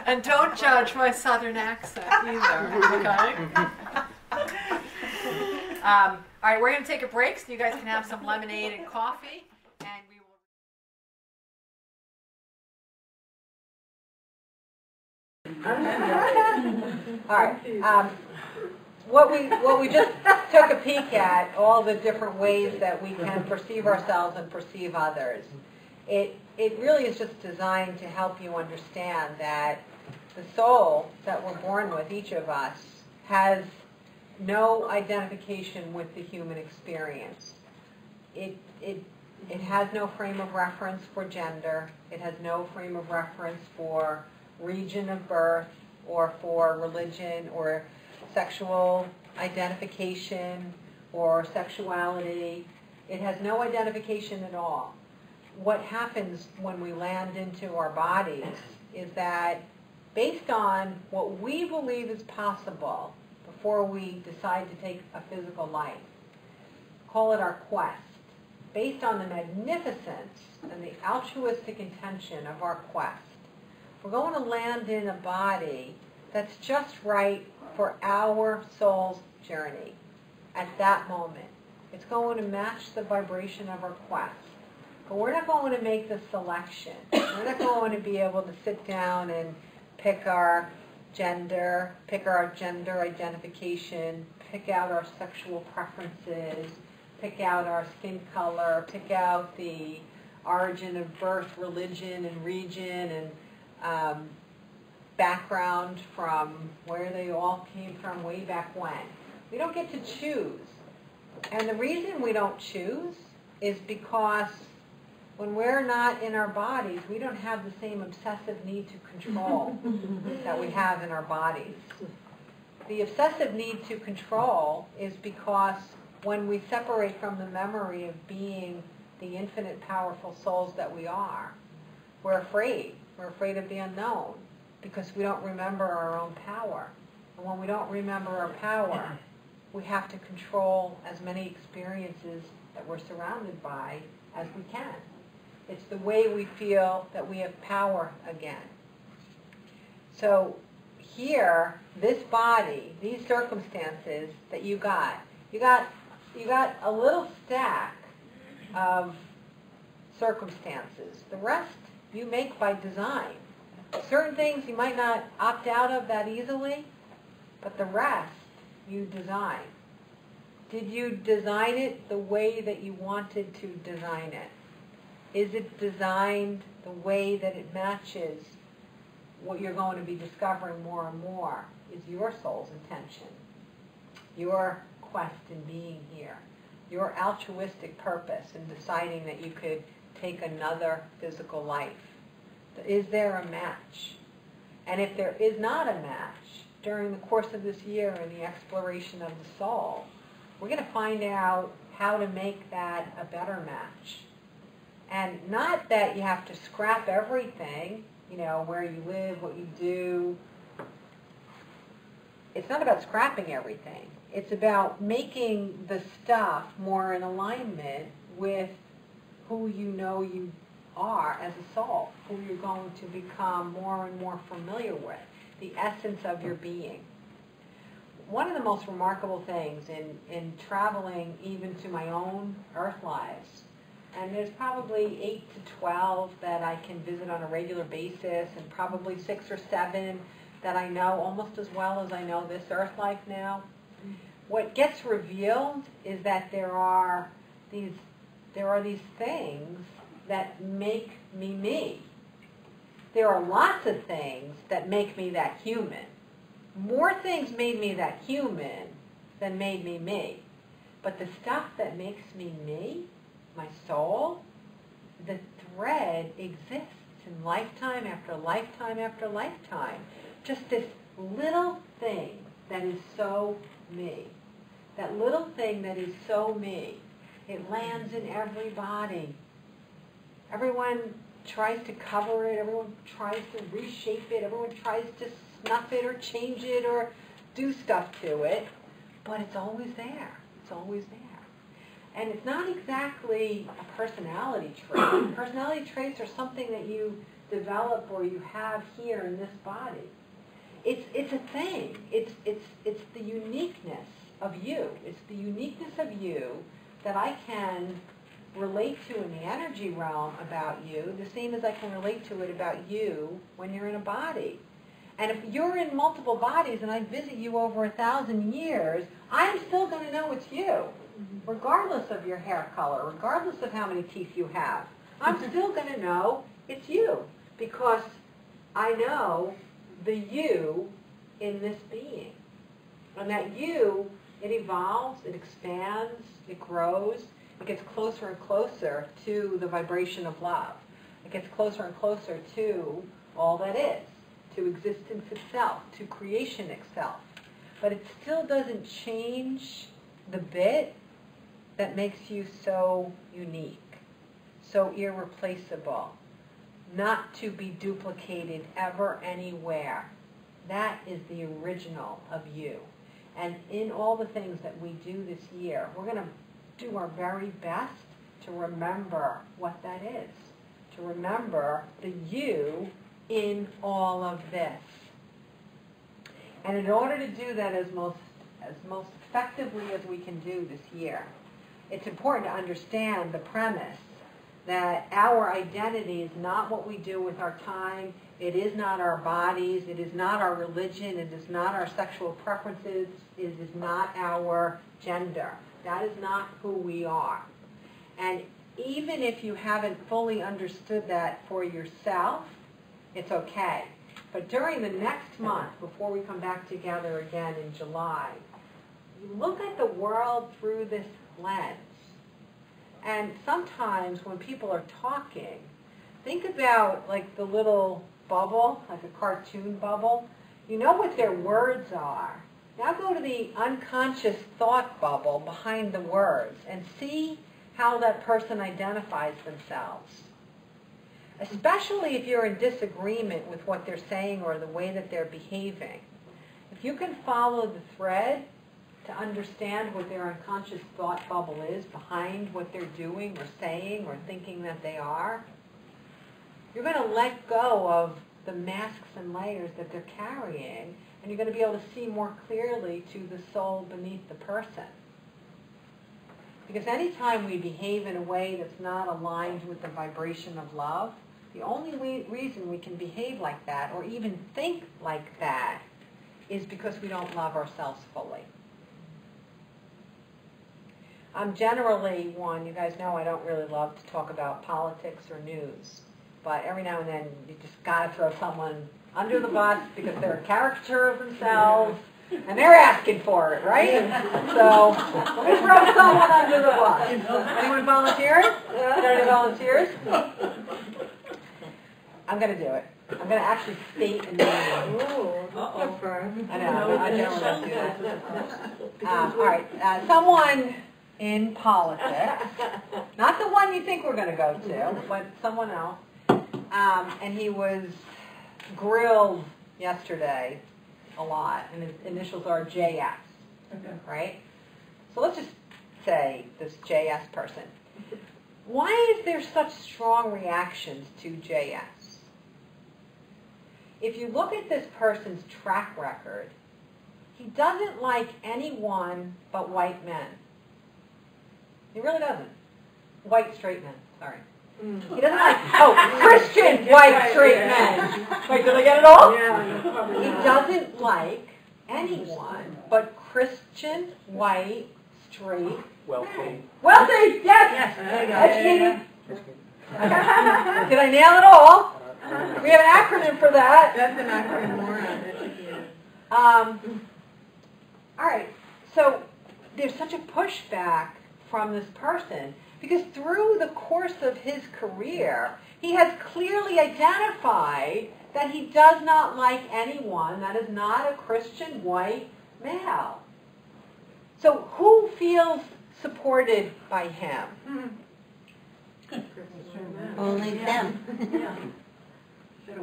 And don't judge my Southern accent either, okay? All right, we're going to take a break so you guys can have some lemonade and coffee, and we will. All right. What we just took a peek at, all the different ways that we can perceive ourselves and perceive others. It really is just designed to help you understand that the soul that we're born with, each of us, has no identification with the human experience. It has no frame of reference for gender. It has no frame of reference for region of birth or for religion or sexual identification or sexuality. It has no identification at all. What happens when we land into our bodies is that based on what we believe is possible before we decide to take a physical life, call it our quest, based on the magnificence and the altruistic intention of our quest, we're going to land in a body that's just right for our soul's journey at that moment. It's going to match the vibration of our quest. But we're not going to make the selection. We're not going to be able to sit down and pick our gender identification, pick out our sexual preferences, pick out our skin color, pick out the origin of birth, religion, and region, and background from where they all came from way back when. We don't get to choose. And the reason we don't choose is because when we're not in our bodies, we don't have the same obsessive need to control that we have in our bodies. The obsessive need to control is because when we separate from the memory of being the infinite powerful souls that we are, we're afraid. We're afraid of the unknown because we don't remember our own power. And when we don't remember our power, we have to control as many experiences that we're surrounded by as we can. It's the way we feel that we have power again. So here, this body, these circumstances that you got a little stack of circumstances. The rest you make by design. Certain things you might not opt out of that easily, but the rest you design. Did you design it the way that you wanted to design it? Is it designed the way that it matches what you're going to be discovering more and more is your soul's intention, your quest in being here, your altruistic purpose in deciding that you could take another physical life? Is there a match? And if there is not a match, during the course of this year in the exploration of the soul, we're going to find out how to make that a better match. And not that you have to scrap everything, where you live, what you do. It's not about scrapping everything. It's about making the stuff more in alignment with who you know you are as a soul, who you're going to become more and more familiar with, the essence of your being. One of the most remarkable things in traveling even to my own earth lives, and there's probably 8 to 12 that I can visit on a regular basis, and probably 6 or 7 that I know almost as well as I know this earth life now. What gets revealed is that there are these things that make me me. There are lots of things that make me that human. More things made me that human than made me me. But the stuff that makes me me, my soul, the thread exists in lifetime after lifetime after lifetime. Just this little thing that is so me. That little thing that is so me. It lands in every body. Everyone tries to cover it. Everyone tries to reshape it. Everyone tries to snuff it or change it or do stuff to it. But it's always there. It's always there. And it's not exactly a personality trait. Personality traits are something that you develop or you have here in this body. It's a thing. It's the uniqueness of you. It's the uniqueness of you that I can relate to in the energy realm about you, the same as I can relate to it about you when you're in a body. And if you're in multiple bodies and I visit you over 1,000 years, I'm still going to know it's you, regardless of your hair color, regardless of how many teeth you have. I'm still going to know it's you because I know the you in this being. And that you, it evolves, it expands, it grows, it gets closer and closer to the vibration of love. It gets closer and closer to all that is. to existence itself, to creation itself. But it still doesn't change the bit that makes you so unique, so irreplaceable, not to be duplicated ever anywhere. That is the original of you. And in all the things that we do this year, we're going to do our very best to remember what that is, to remember the you in all of this. And in order to do that as most effectively as we can do this year, it's important to understand the premise that our identity is not what we do with our time, it is not our bodies, it is not our religion, it is not our sexual preferences, it is not our gender. That is not who we are. And even if you haven't fully understood that for yourself, it's okay. But during the next month, before we come back together again in July, you look at the world through this lens. And sometimes when people are talking, think about like the little bubble, like a cartoon bubble. You know what their words are. Now go to the unconscious thought bubble behind the words and see how that person identifies themselves. Especially if you're in disagreement with what they're saying or the way that they're behaving. If you can follow the thread to understand what their unconscious thought bubble is behind what they're doing or saying or thinking that they are, you're going to let go of the masks and layers that they're carrying, and you're going to be able to see more clearly to the soul beneath the person. Because anytime we behave in a way that's not aligned with the vibration of love, the only reason we can behave like that or even think like that is because we don't love ourselves fully. I'm generally one, you guys know I don't really love to talk about politics or news, but every now and then you just got to throw someone under the bus because they're a caricature of themselves and they're asking for it, right? So let me throw someone under the bus. Anyone volunteering? Any volunteers? I'm going to do it. I'm going to actually state a name. I know, I generally don't do that. All right, someone in politics, not the one you think we're going to go to, but someone else. And he was grilled yesterday a lot, and his initials are JS, right? So let's just say this JS person. Why is there such strong reactions to JS? If you look at this person's track record, he doesn't like anyone but white men. He really doesn't. White straight men, sorry. He doesn't like, Christian white straight men. Wait, did I get it all? Yeah. He doesn't like anyone but Christian white straight Wealthy. Wealthy, yes. Educated. Did I nail it all? We have an acronym for that. That's an acronym. All right, so there's such a pushback from this person because through the course of his career, he has clearly identified that he does not like anyone that is not a Christian white male. So who feels supported by him? Only them.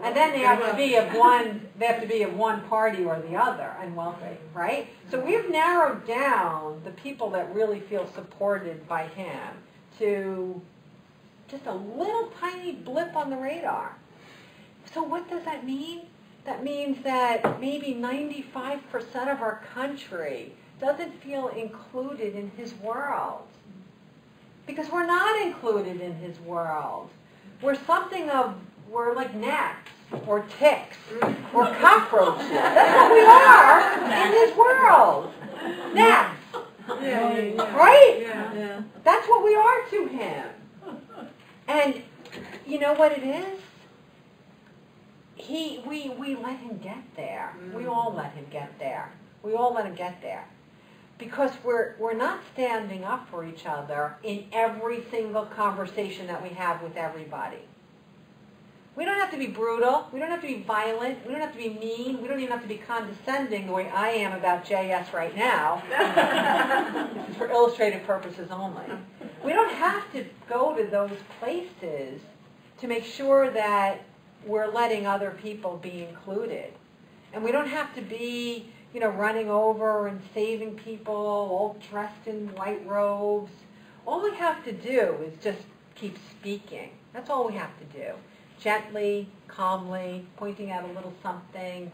And then they have to be of one. They have to be of one party or the other, and wealthy, right? So we've narrowed down the people that really feel supported by him to just a little tiny blip on the radar. So what does that mean? That means that maybe 95% of our country doesn't feel included in his world. Because we're not included in his world. We're like gnats, or ticks, or cockroaches. That's what we are in his world. Gnats. Right? Yeah. That's what we are to him. And you know what it is? We let him get there. We all let him get there. We all let him get there. Because we're not standing up for each other in every single conversation that we have with everybody. We don't have to be brutal. We don't have to be violent. We don't have to be mean. We don't even have to be condescending the way I am about JS right now. This is for illustrative purposes only. We don't have to go to those places to make sure that we're letting other people be included. And we don't have to be, running over and saving people, all dressed in white robes. All we have to do is just keep speaking. That's all we have to do. Gently, calmly, pointing out a little something.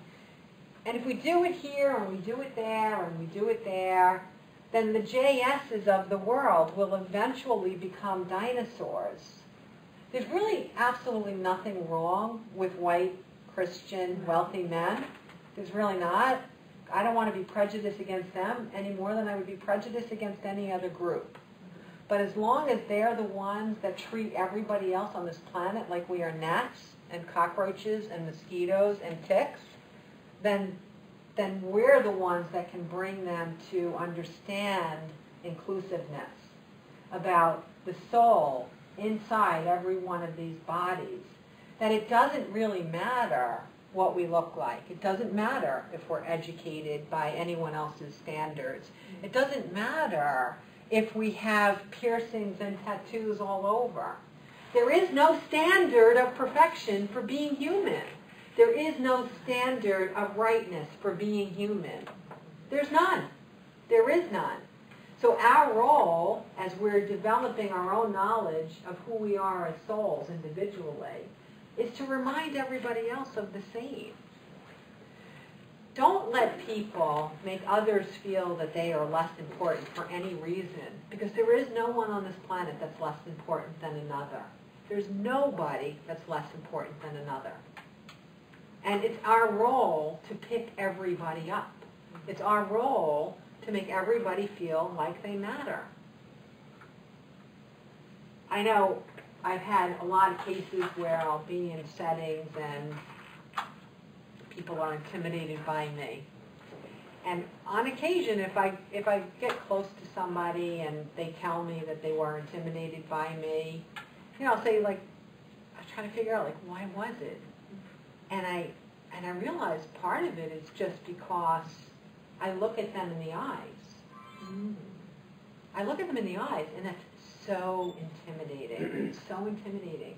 And if we do it here, and we do it there, and we do it there, then the JSs of the world will eventually become dinosaurs. There's really absolutely nothing wrong with white, Christian, wealthy men. There's really not. I don't want to be prejudiced against them any more than I would be prejudiced against any other group. But as long as they're the ones that treat everybody else on this planet like we are gnats and cockroaches and mosquitoes and ticks, then we're the ones that can bring them to understand inclusiveness about the soul inside every one of these bodies. That it doesn't really matter what we look like. It doesn't matter if we're educated by anyone else's standards. It doesn't matter if we have piercings and tattoos all over. There is no standard of perfection for being human. There is no standard of rightness for being human. There's none. There is none. So our role, as we're developing our own knowledge of who we are as souls individually, is to remind everybody else of the same. Don't let people make others feel that they are less important for any reason, because there is no one on this planet that's less important than another. There's nobody that's less important than another. And it's our role to pick everybody up. It's our role to make everybody feel like they matter. I know I've had a lot of cases where I'll be in settings and people are intimidated by me. And on occasion, if I get close to somebody and they tell me that they were intimidated by me, I'll say, I try to figure out, why was it? And I realize part of it is just because I look at them in the eyes. I look at them in the eyes, and that's so intimidating. It's so intimidating.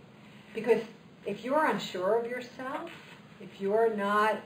Because if you're unsure of yourself, if you're not